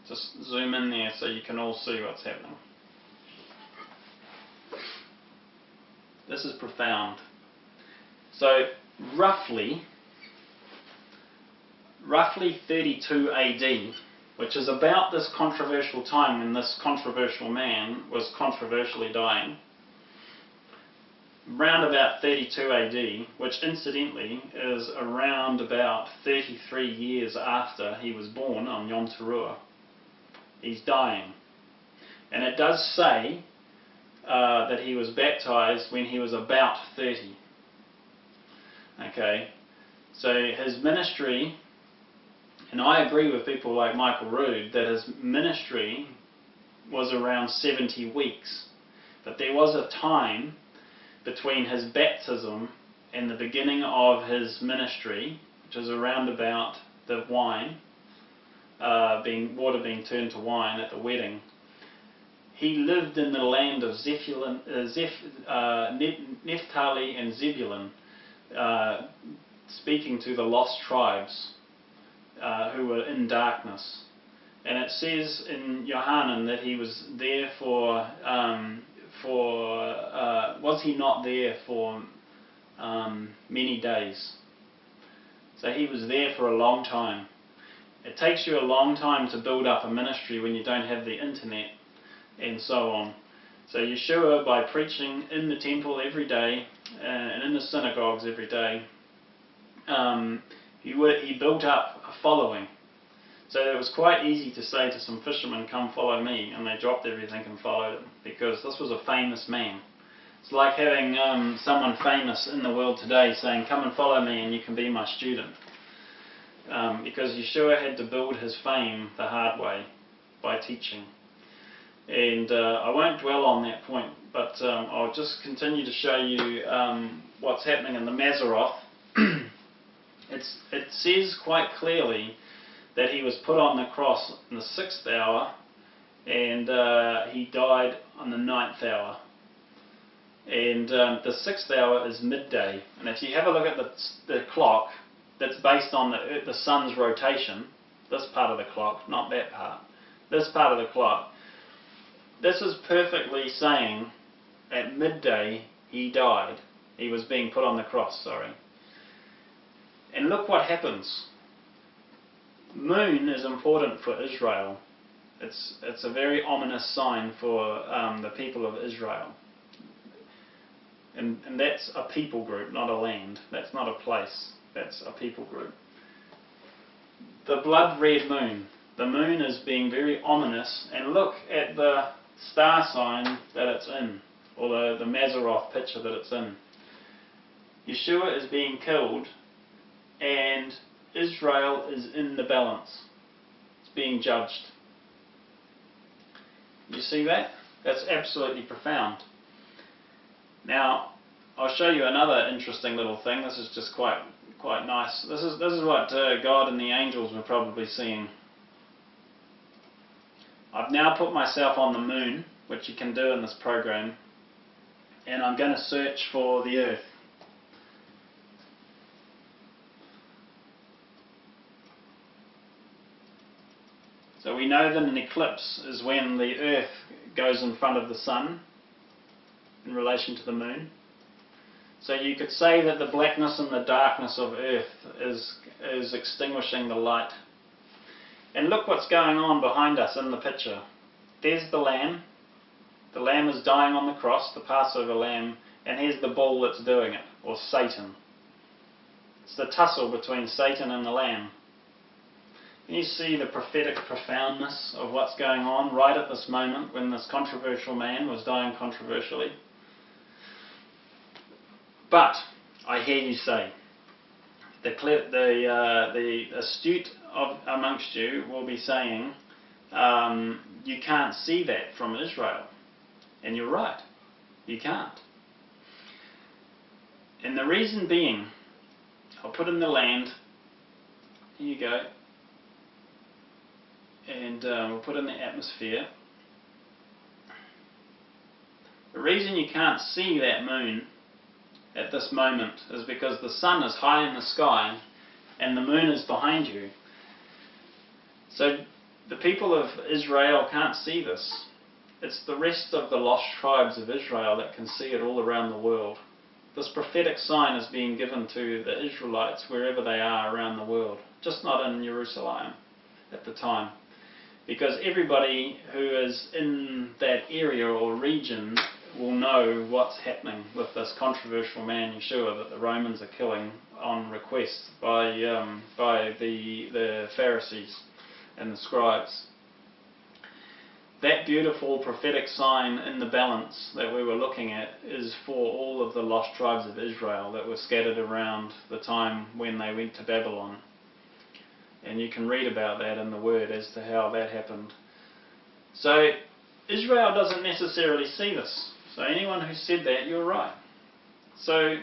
Just zoom in there so you can all see what's happening. This is profound. So roughly 32 AD, which is about this controversial time when this controversial man was controversially dying, round about 32 AD, which incidentally is around about 33 years after he was born on Yom Teruah. He's dying. And it does say that he was baptized when he was about 30. Okay, so his ministry, and I agree with people like Michael Rood that his ministry was around 70 weeks. But there was a time between his baptism and the beginning of his ministry, which is around about the wine, water being turned to wine at the wedding. He lived in the land of Naphtali and Zebulun, speaking to the lost tribes who were in darkness. And it says in Yohanan that he was there was he not there for many days? So he was there for a long time. It takes you a long time to build up a ministry when you don't have the internet and so on. So Yeshua, by preaching in the temple every day and in the synagogues every day, he built up a following. So it was quite easy to say to some fishermen, "Come follow me," and they dropped everything and followed him, because this was a famous man. It's like having someone famous in the world today saying, "Come and follow me and you can be my student." Because Yeshua had to build his fame the hard way, by teaching. And I won't dwell on that point, but I'll just continue to show you what's happening in the Mazzaroth. It says quite clearly that he was put on the cross in the 6th hour, and he died on the 9th hour. And the 6th hour is midday. And if you have a look at the clock, that's based on the sun's rotation, this part of the clock, not that part, this part of the clock, this is perfectly saying at midday he died. He was being put on the cross, sorry. And look what happens. Moon is important for Israel. It's a very ominous sign for the people of Israel. And that's a people group, not a land. That's not a place. That's a people group. The blood red moon. The moon is being very ominous, and look at the star sign that it's in, or the Mazzaroth picture that it's in. Yeshua is being killed, and Israel is in the balance. It's being judged. You see that? That's absolutely profound. Now, I'll show you another interesting little thing. This is just quite nice. This is what God and the angels were probably seeing. I've now put myself on the moon, which you can do in this program, and I'm going to search for the earth. So we know that an eclipse is when the earth goes in front of the sun in relation to the moon. So you could say that the blackness and the darkness of earth is extinguishing the light. And look what's going on behind us in the picture. There's the lamb. The lamb is dying on the cross, the Passover lamb, and here's the bull that's doing it, or Satan. It's the tussle between Satan and the lamb. Can you see the prophetic profoundness of what's going on right at this moment when this controversial man was dying controversially? But I hear you say, the astute amongst you will be saying, you can't see that from Israel. And you're right, you can't. And the reason being, I'll put in the land, here you go, and we'll put in the atmosphere. The reason you can't see that moon at this moment is because the sun is high in the sky and the moon is behind you. So the people of Israel can't see this. It's the rest of the lost tribes of Israel that can see it all around the world. This prophetic sign is being given to the Israelites wherever they are around the world, just not in Jerusalem at the time. Because everybody who is in that area or region will know what's happening with this controversial man Yeshua that the Romans are killing on request by the Pharisees and the scribes. That beautiful prophetic sign in the balance that we were looking at is for all of the lost tribes of Israel that were scattered around the time when they went to Babylon. And you can read about that in the Word as to how that happened. So Israel doesn't necessarily see this. So anyone who said that, you're right. So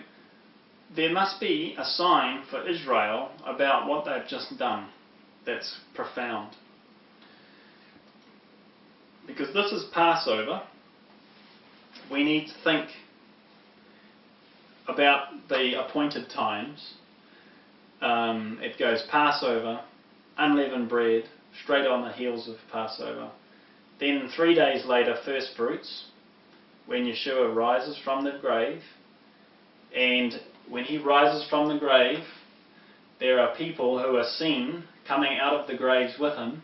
there must be a sign for Israel about what they've just done that's profound. Because this is Passover, we need to think about the appointed times. It goes Passover, unleavened bread, straight on the heels of Passover. Then 3 days later, first fruits, when Yeshua rises from the grave. And when he rises from the grave, there are people who are seen coming out of the graves with him.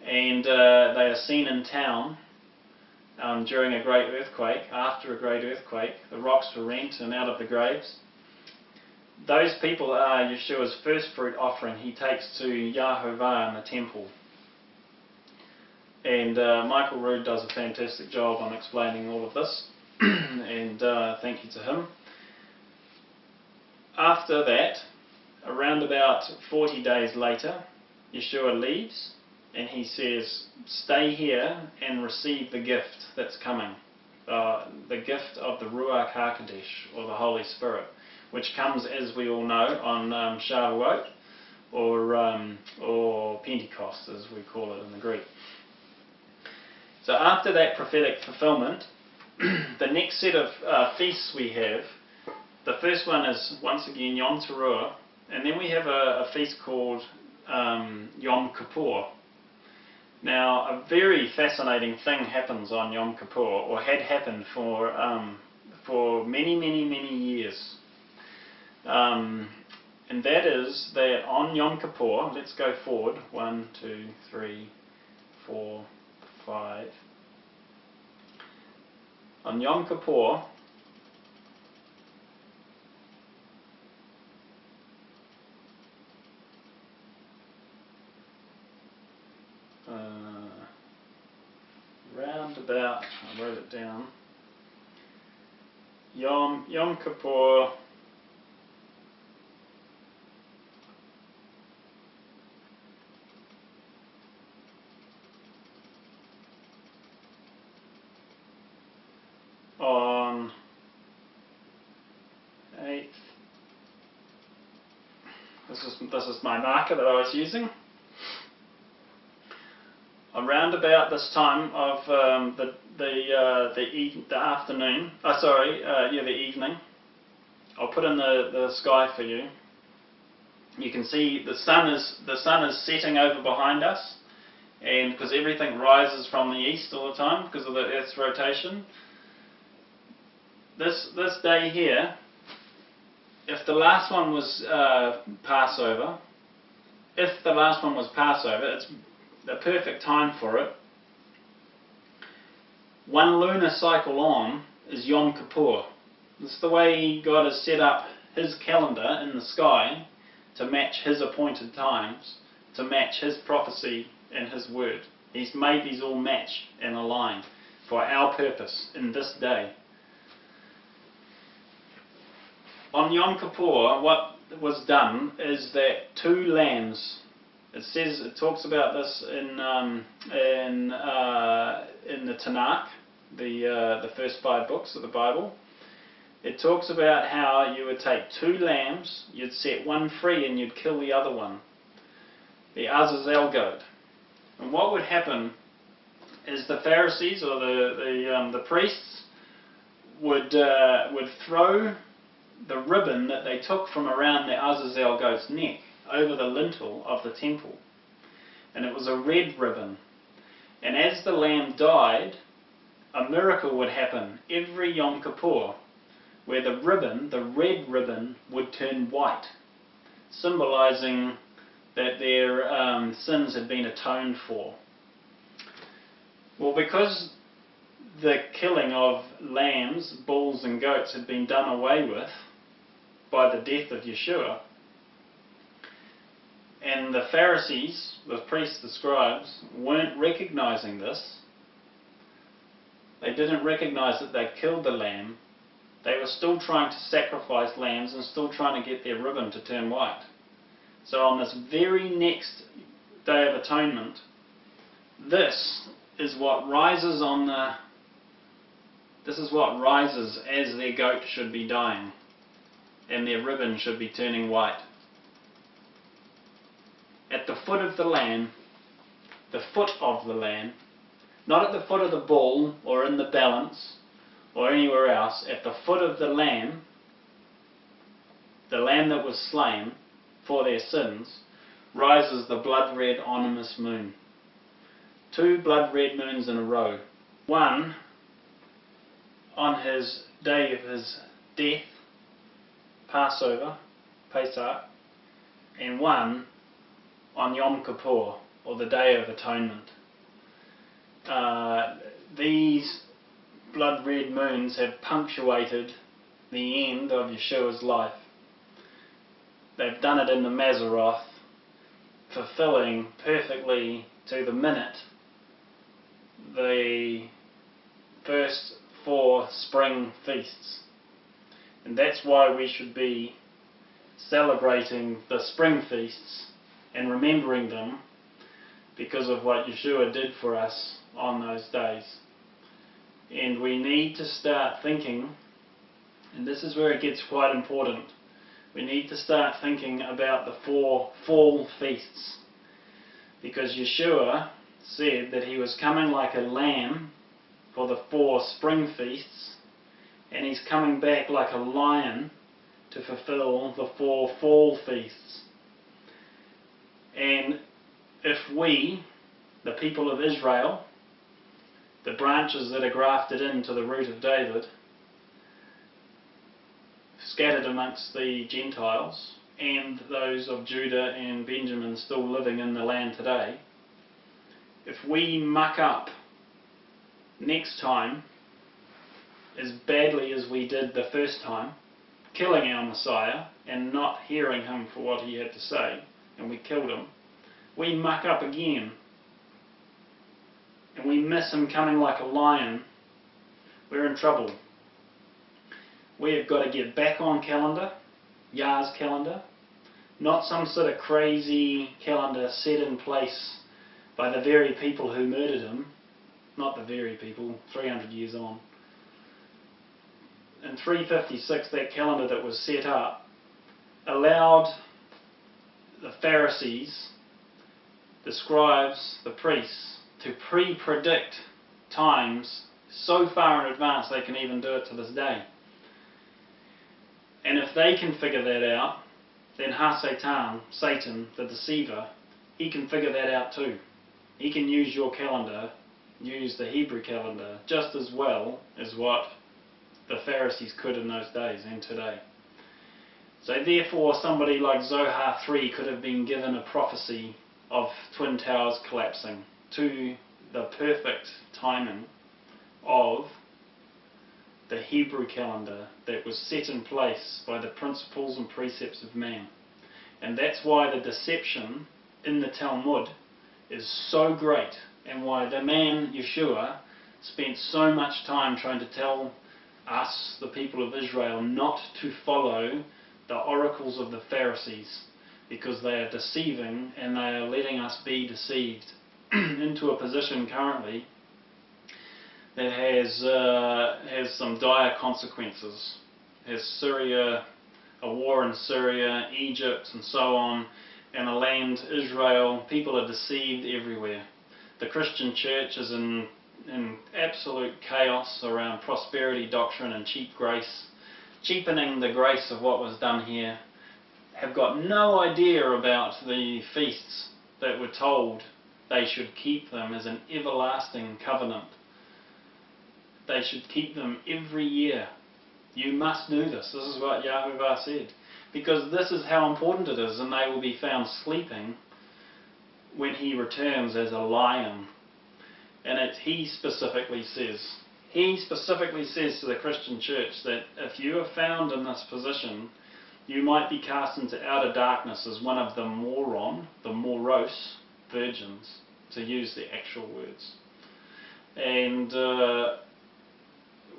And they are seen in town during a great earthquake. After a great earthquake, the rocks were rent and out of the graves. Those people are Yeshua's first fruit offering he takes to Yahovah in the temple. And Michael Rood does a fantastic job on explaining all of this, and thank you to him. After that, around about 40 days later, Yeshua leaves, and he says, stay here and receive the gift that's coming, the gift of the Ruach HaKodesh, or the Holy Spirit, which comes, as we all know, on Shavuot, or Pentecost, as we call it in the Greek. So after that prophetic fulfillment, the next set of feasts we have, the first one is, once again, Yom Teruah, and then we have a feast called Yom Kippur. Now, a very fascinating thing happens on Yom Kippur, or had happened for many, many, many years. And that is that on Yom Kippur, let's go forward, 1, 2, 3, 4, 5. On Yom Kippur, round about, I wrote it down, Yom Kippur on 8th. This is my marker that I was using. Around about this time of the afternoon, the evening. I'll put in the sky for you. You can see the sun is setting over behind us, and because everything rises from the east all the time because of the Earth's rotation. This day here, if the last one was Passover, it's the perfect time for it. One lunar cycle on is Yom Kippur. This is the way God has set up His calendar in the sky to match His appointed times, to match His prophecy and His word. He's made these all match and align for our purpose in this day. On Yom Kippur, what was done is that 2 lambs. It talks about this in the Tanakh, the first 5 books of the Bible. It talks about how you would take 2 lambs, you'd set one free, and you'd kill the other one, the Azazel goat. And what would happen is the Pharisees or the priests would throw the ribbon that they took from around the Azazel goat's neck over the lintel of the temple. And it was a red ribbon. And as the lamb died, a miracle would happen every Yom Kippur, where the red ribbon, would turn white, symbolizing that their sins had been atoned for. Well, because the killing of lambs, bulls and goats had been done away with by the death of Yeshua, and the Pharisees, the priests, the scribes, weren't recognizing this. They didn't recognize that they'd killed the lamb. They were still trying to sacrifice lambs and still trying to get their ribbon to turn white. So on this very next Day of Atonement, this is what rises as their goat should be dying, and their ribbon should be turning white. At the foot of the lamb, not at the foot of the bull or in the balance or anywhere else, at the foot of the lamb that was slain for their sins, rises the blood-red ominous moon. 2 blood-red moons in a row. One on his day of his death, Passover, Pesach, and one on Yom Kippur, or the Day of Atonement. These blood-red moons have punctuated the end of Yeshua's life. They've done it in the Mazzaroth, fulfilling perfectly to the minute the first 4 spring feasts. And that's why we should be celebrating the spring feasts and remembering them, because of what Yeshua did for us on those days. And we need to start thinking, and this is where it gets quite important, we need to start thinking about the 4 fall feasts, because Yeshua said that He was coming like a lamb for the 4 spring feasts, and He's coming back like a lion to fulfill the 4 fall feasts. And if we, the people of Israel, the branches that are grafted into the root of David, scattered amongst the Gentiles, and those of Judah and Benjamin still living in the land today, if we muck up next time as badly as we did the first time, killing our Messiah and not hearing Him for what He had to say, and we killed Him, we muck up again, and we miss Him coming like a lion, we're in trouble. We have got to get back on calendar, Yah's calendar, not some sort of crazy calendar set in place by the very people who murdered Him, not the very people, 300 years on. In 356, that calendar that was set up allowed the Pharisees, the scribes, the priests, to pre-predict times so far in advance they can even do it to this day. And if they can figure that out, then Satan, the deceiver, he can figure that out too. He can use your calendar, use the Hebrew calendar, just as well as what the Pharisees could in those days and today. So therefore somebody like Zohar 3 could have been given a prophecy of Twin Towers collapsing to the perfect timing of the Hebrew calendar that was set in place by the principles and precepts of man. And that's why the deception in the Talmud is so great, and why the man Yeshua spent so much time trying to tell us, the people of Israel, not to follow the oracles of the Pharisees, because they are deceiving and they are letting us be deceived into a position currently that has some dire consequences. Has Syria, a war in Syria, Egypt and so on, and a land, Israel. People are deceived everywhere. The Christian church is in absolute chaos around prosperity doctrine and cheap grace, cheapening the grace of what was done here. Have got no idea about the feasts that were told they should keep them as an everlasting covenant. They should keep them every year. You must do this. This is what Yahuwah said. Because this is how important it is, and they will be found sleeping when he returns as a lion. And he specifically says to the Christian church that if you are found in this position, you might be cast into outer darkness as one of the morose virgins, to use the actual words. And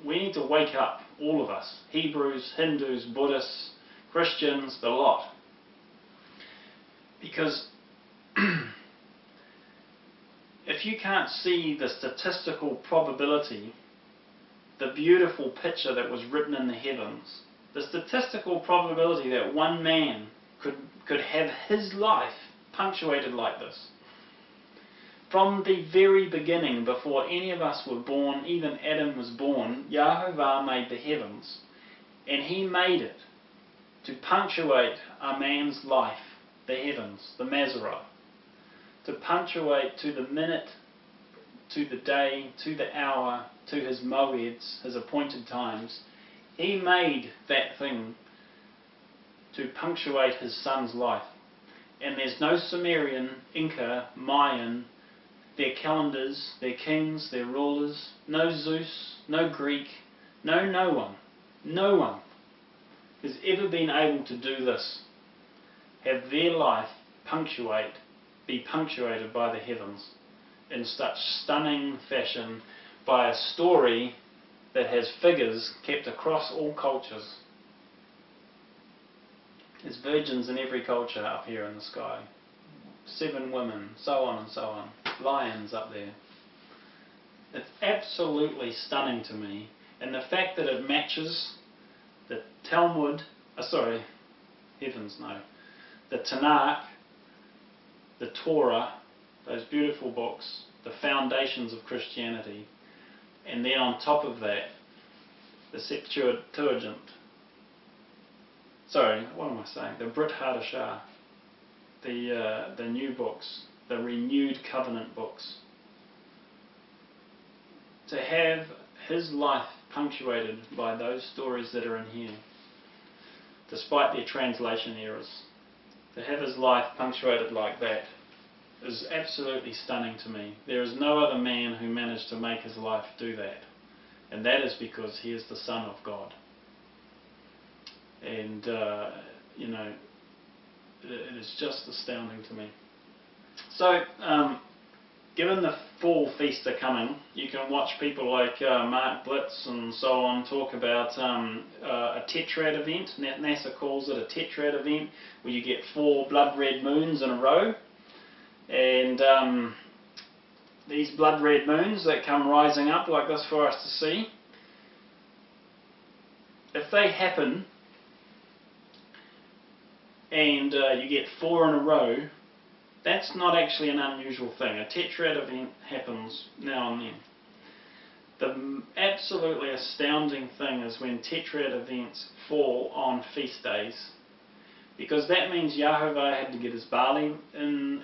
we need to wake up, all of us, Hebrews, Hindus, Buddhists, Christians, the lot. Because if you can't see the statistical probability, the beautiful picture that was written in the heavens, the statistical probability that one man could have his life punctuated like this. From the very beginning, before any of us were born, even Adam was born, Yahuwah made the heavens, and he made it to punctuate a man's life, the heavens, the Mazzaroth, to punctuate to the minute, to the day, to the hour, to his moeds, his appointed times. He made that thing to punctuate his son's life. And there's no Sumerian, Inca, Mayan, their calendars, their kings, their rulers, no Zeus, no Greek, no one has ever been able to do this, have their life be punctuated by the heavens in such stunning fashion by a story that has figures kept across all cultures. There's virgins in every culture up here in the sky, 7 women, so on and so on, lions up there. It's absolutely stunning to me, and the fact that it matches the Talmud, the Tanakh, the Torah, those beautiful books, the foundations of Christianity, and then on top of that, the Septuagint. The Brit Hadashah, the new books, the renewed covenant books. To have his life punctuated by those stories that are in here, despite their translation errors, to have his life punctuated like that is absolutely stunning to me. There is no other man who managed to make his life do that, and that is because he is the Son of God. And it is just astounding to me. So, given the fall feast are coming, you can watch people like Mark Blitz and so on talk about a tetrad event. NASA calls it a tetrad event, where you get 4 blood red moons in a row. And these blood red moons that come rising up like this for us to see, if they happen and you get 4 in a row, that's not actually an unusual thing. A tetrad event happens now and then. The absolutely astounding thing is when tetrad events fall on feast days, because that means Yahovah had to get his barley in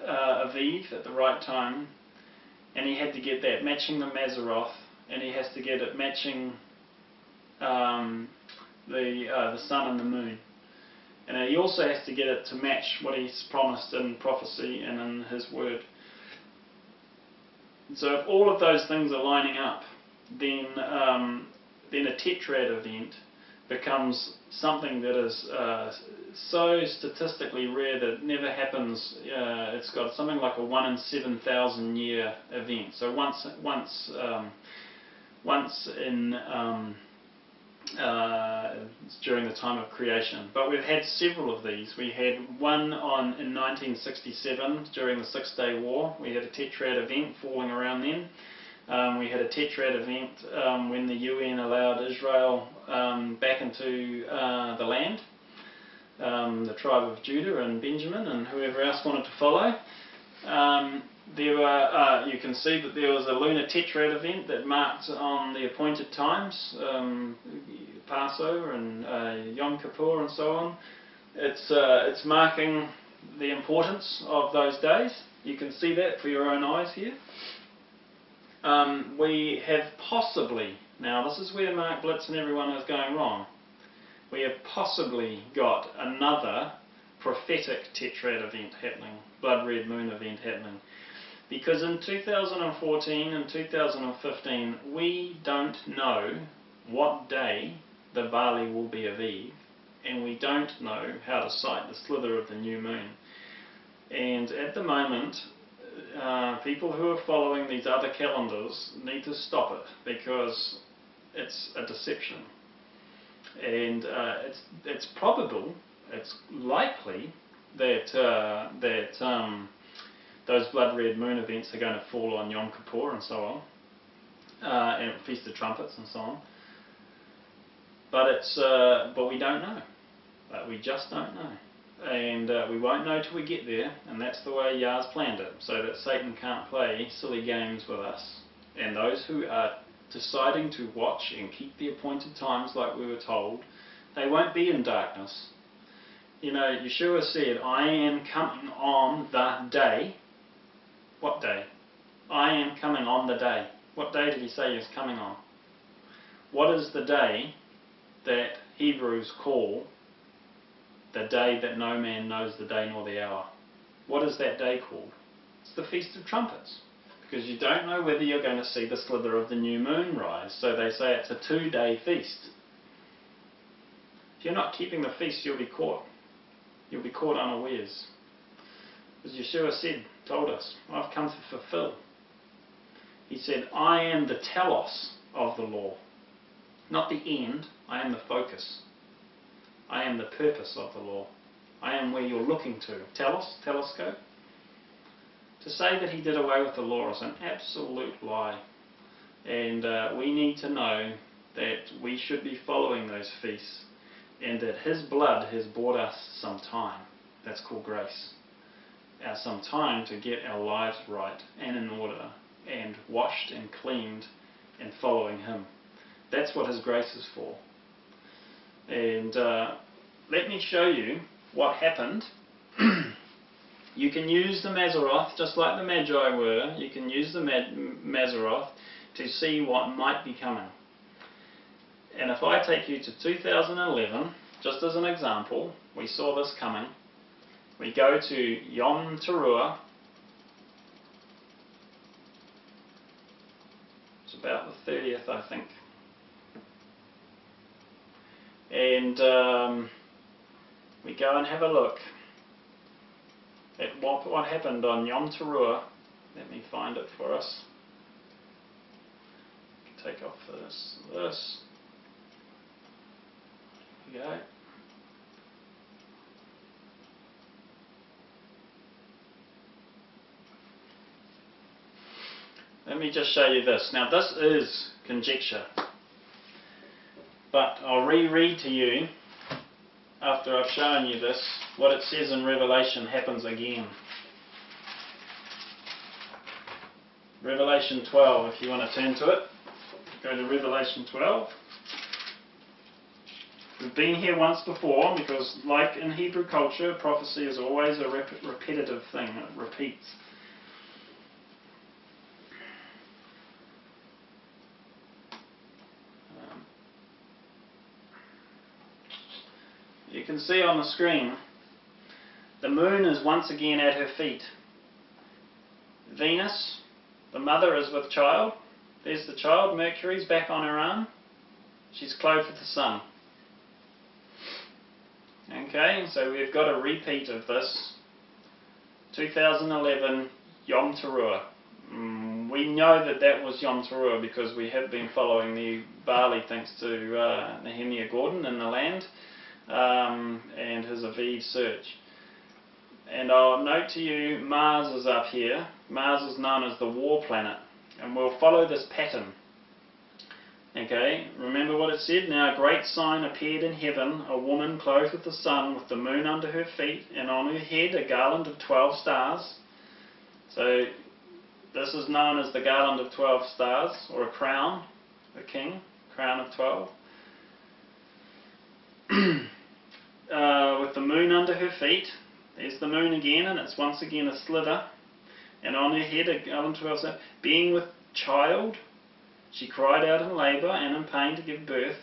Aviv at the right time, and he had to get that matching the Mazzaroth, and he has to get it matching the sun and the moon. And he also has to get it to match what he's promised in prophecy and in his word. So if all of those things are lining up, then a tetrad event becomes something that is so statistically rare that it never happens. It's got something like a 1 in 7,000 year event. So once in during the time of creation. But we've had several of these. We had one in 1967 during the 6-Day War. We had a tetrad event falling around then. We had a tetrad event when the UN allowed Israel back into the land, the tribe of Judah and Benjamin and whoever else wanted to follow. There were, you can see that there was a lunar tetrad event that marked on the appointed times, Passover and Yom Kippur and so on. It's marking the importance of those days. You can see that for your own eyes here. We have possibly, now this is where Mark Blitz and everyone is going wrong, we have possibly got another prophetic tetrad event happening, blood red moon event happening. Because in 2014 and 2015 we don't know what day the barley will be Aviv, and we don't know how to sight the slither of the new moon. And at the moment, people who are following these other calendars need to stop it, because it's a deception. And it's probable, it's likely that those blood red moon events are going to fall on Yom Kippur and so on, and Feast of Trumpets and so on. But we don't know. We just don't know. And we won't know till we get there, and that's the way Yah's planned it, so that Satan can't play silly games with us. And those who are deciding to watch and keep the appointed times like we were told, they won't be in darkness. You know, Yeshua said, I am coming on the day. What day? I am coming on the day. What day did he say he was coming on? What is the day that Hebrews call the day that no man knows the day nor the hour? What is that day called? It's the Feast of Trumpets. Because you don't know whether you're going to see the slither of the new moon rise. So they say it's a 2-day feast. If you're not keeping the feast, you'll be caught. You'll be caught unawares. As Yeshua said, told us, I've come to fulfill. He said, I am the telos of the law. Not the end, I am the focus. I am the purpose of the law. I am where you're looking to. Telos, telescope. To say that he did away with the law is an absolute lie. And we need to know that we should be following those feasts, and that his blood has bought us some time. That's called grace. Some time to get our lives right and in order, and washed and cleaned and following him. That's what his grace is for. And let me show you what happened. You can use the Mazzaroth, just like the Magi were. You can use the Mazzaroth to see what might be coming. And if I take you to 2011, just as an example, we saw this coming. We go to Yom Teruah. It's about the 30th, I think. And we go and have a look at what happened on Yom Teruah. Let me find it for us. Take off this. Here we go. Let me just show you this. Now this is conjecture, but I'll reread to you, after I've shown you this, what it says in Revelation happens again. Revelation 12, if you want to turn to it. Go to Revelation 12. We've been here once before because, like in Hebrew culture, prophecy is always a repetitive thing. It repeats. You can see on the screen, the moon is once again at her feet. Venus, the mother, is with child. There's the child. Mercury's back on her arm. She's clothed with the sun. Okay, so we've got a repeat of this. 2011 Yom Teruah. We know that was Yom Teruah because we have been following the barley thanks to Nehemiah Gordon in the land and his Aviv search. And I'll note to you, Mars is up here. Mars is known as the war planet, and we'll follow this pattern. Okay, remember what it said? Now a great sign appeared in heaven, a woman clothed with the sun, with the moon under her feet, and on her head a garland of 12 stars. So this is known as the garland of 12 stars, or a crown, a king, crown of 12. With the moon under her feet. There's the moon again, and it's once again a slither. And on her head a garland of 12 stars. Being with child, she cried out in labour and in pain to give birth.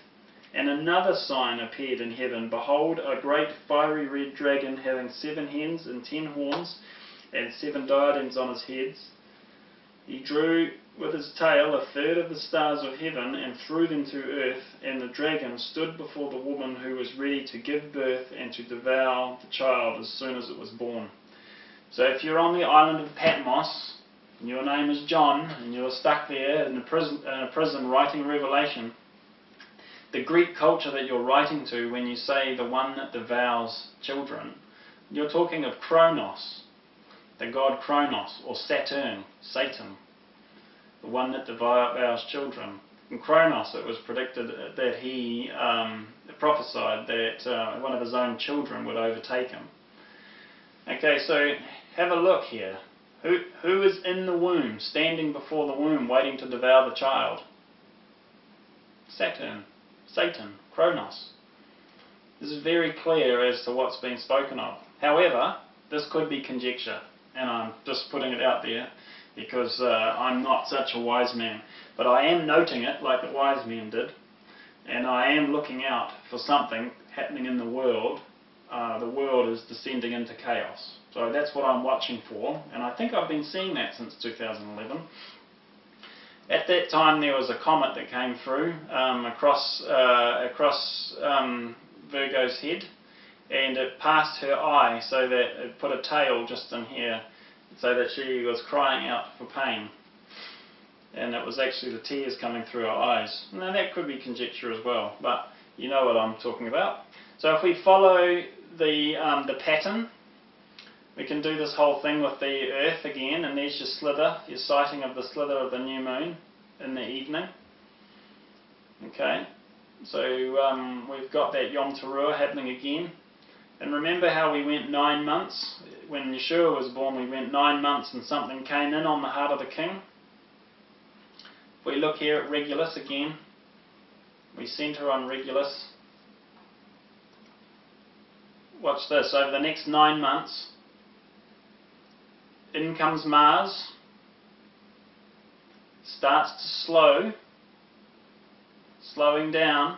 And another sign appeared in heaven. Behold, a great fiery red dragon having 7 heads and 10 horns and 7 diadems on his heads. He drew with his tail a third of the stars of heaven and threw them to earth, and the dragon stood before the woman who was ready to give birth and to devour the child as soon as it was born. So if you're on the island of Patmos, and your name is John, and you're stuck there in a prison writing Revelation, the Greek culture that you're writing to when you say the one that devours children, you're talking of Kronos, the god Kronos, or Saturn, Satan, the one that devours children. In Kronos, it was predicted that he prophesied that one of his own children would overtake him. Okay, so have a look here. Who is in the womb, standing before the womb, waiting to devour the child? Saturn, Satan, Kronos. This is very clear as to what's been spoken of. However, this could be conjecture, and I'm just putting it out there because I'm not such a wise man. But I am noting it like the wise men did, and I am looking out for something happening in the world. The world is descending into chaos. So that's what I'm watching for, and I think I've been seeing that since 2011. At that time there was a comet that came through across Virgo's head, and it passed her eye, so that it put a tail just in here, so that she was crying out for pain. And it was actually the tears coming through her eyes. Now that could be conjecture as well, but you know what I'm talking about. So if we follow the pattern, we can do this whole thing with the earth again, and there's your slither, your sighting of the slither of the new moon in the evening. Okay, so we've got that Yom Teruah happening again. And remember how we went 9 months? When Yeshua was born, we went 9 months and something came in on the heart of the king. If we look here at Regulus again, we centre on Regulus. Watch this, over the next 9 months, in comes Mars, starts to slowing down,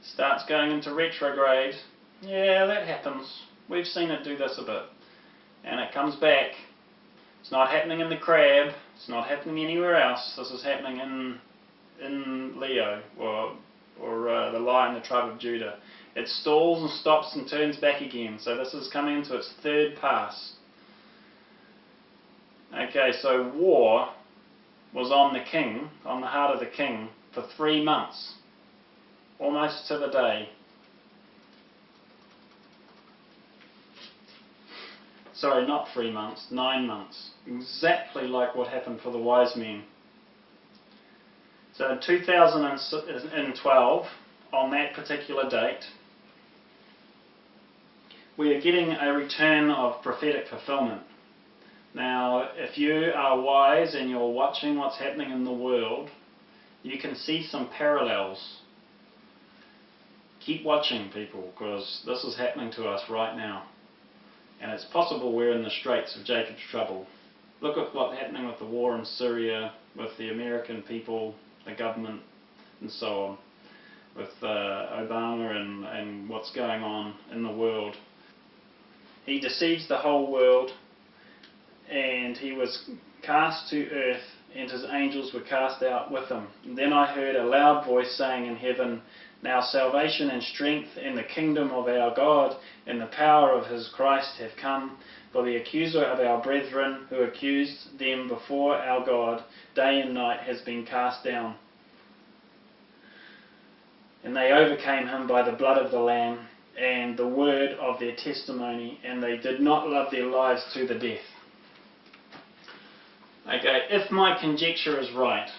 starts going into retrograde. Yeah, that happens. We've seen it do this a bit. And it comes back. It's not happening in the crab, it's not happening anywhere else. This is happening in Leo, or the lion, the tribe of Judah. It stalls and stops and turns back again. So this is coming into its 3rd pass. Okay, so war was on the king, on the heart of the king, for 3 months. Almost to the day. Sorry, not 3 months, 9 months. Exactly like what happened for the wise men. So in 2012, on that particular date, we are getting a return of prophetic fulfillment. Now, if you are wise and you're watching what's happening in the world, you can see some parallels. Keep watching, people, because this is happening to us right now. And it's possible we're in the straits of Jacob's trouble. Look at what's happening with the war in Syria, with the American people, the government, and so on. With Obama and what's going on in the world. He deceives the whole world, and he was cast to earth, and his angels were cast out with him. And then I heard a loud voice saying in heaven, "Now salvation and strength and the kingdom of our God and the power of his Christ have come, for the accuser of our brethren who accused them before our God day and night has been cast down. And they overcame him by the blood of the Lamb and the word of their testimony, and they did not love their lives to the death." Okay, if my conjecture is right,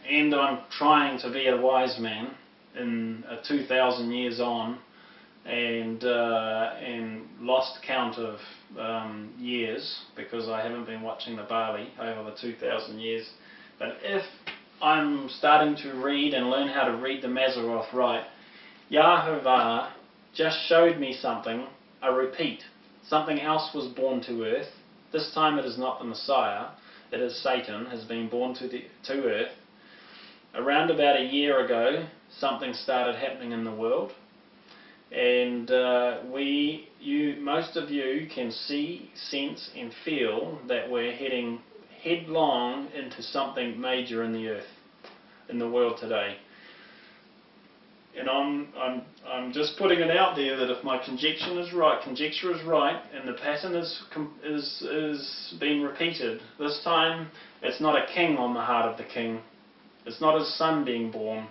and I'm trying to be a wise man in 2,000 years on, and lost count of years, because I haven't been watching the Bali over the 2,000 years, but if I'm starting to read and learn how to read the Mazzaroth right, Yahovah just showed me something, a repeat. Something else was born to earth. This time it is not the Messiah, it is Satan, has been born to earth. Around about a year ago, something started happening in the world, and most of you can see, sense and feel that we're heading headlong into something major in the earth, in the world today. And I'm just putting it out there that if my conjecture is right, and the pattern is being repeated. This time, it's not a king on the heart of the king. It's not his son being born.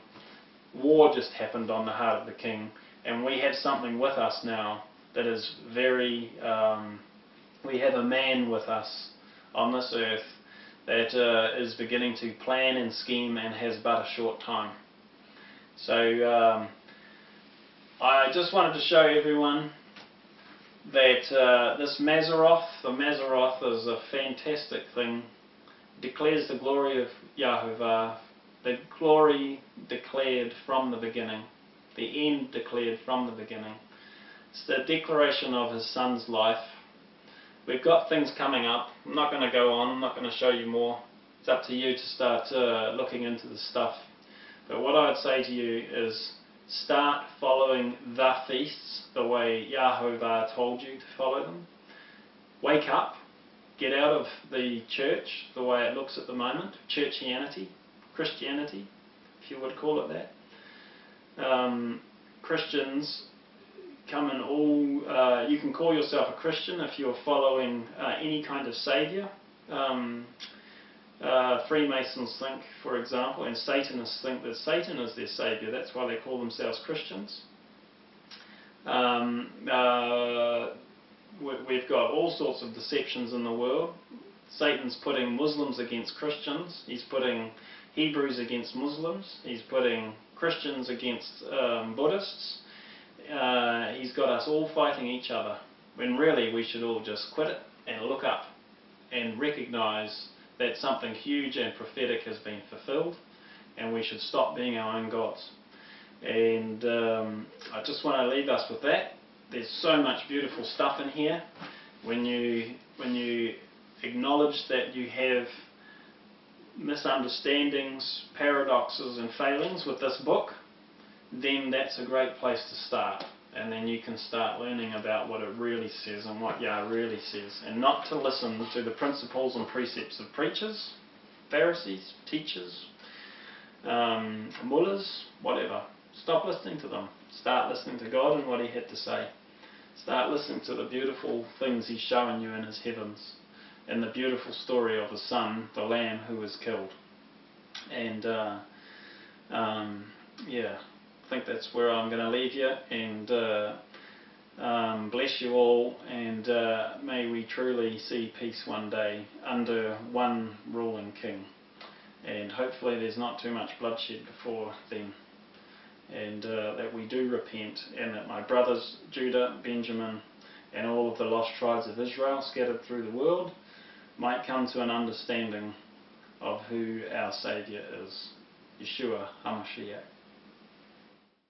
War just happened on the heart of the king, and we have something with us now that is very. We have a man with us on this earth that is beginning to plan and scheme and has but a short time. So I just wanted to show everyone that this Mazzaroth, the Mazzaroth is a fantastic thing. Declares the glory of Yahovah, the glory declared from the beginning, the end declared from the beginning. It's the declaration of his son's life. We've got things coming up. I'm not going to go on, I'm not going to show you more. It's up to you to start looking into the stuff. But what I would say to you is start following the feasts the way Yahovah told you to follow them. Wake up, get out of the church the way it looks at the moment, churchianity, Christianity, if you would call it that. Christians come in all, you can call yourself a Christian if you're following any kind of saviour. Freemasons think, for example, and Satanists think that Satan is their saviour. That's why they call themselves Christians. We've got all sorts of deceptions in the world. Satan's putting Muslims against Christians. He's putting Hebrews against Muslims. He's putting Christians against Buddhists. He's got us all fighting each other, when really we should all just quit it and look up and recognise that something huge and prophetic has been fulfilled, and we should stop being our own gods. And I just want to leave us with that. There's so much beautiful stuff in here. When you acknowledge that you have misunderstandings, paradoxes and failings with this book, then that's a great place to start. And then you can start learning about what it really says and what Yah really says, and not to listen to the principles and precepts of preachers, Pharisees, teachers, mullahs, whatever. Stop listening to them. Start listening to God and what He had to say. Start listening to the beautiful things He's showing you in His heavens, and the beautiful story of the Son, the Lamb who was killed. And yeah, I think that's where I'm going to leave you, and bless you all, and may we truly see peace one day under one ruling king, and hopefully there's not too much bloodshed before then, and that we do repent, and that my brothers Judah, Benjamin and all of the lost tribes of Israel scattered through the world might come to an understanding of who our Saviour is. Yeshua HaMashiach.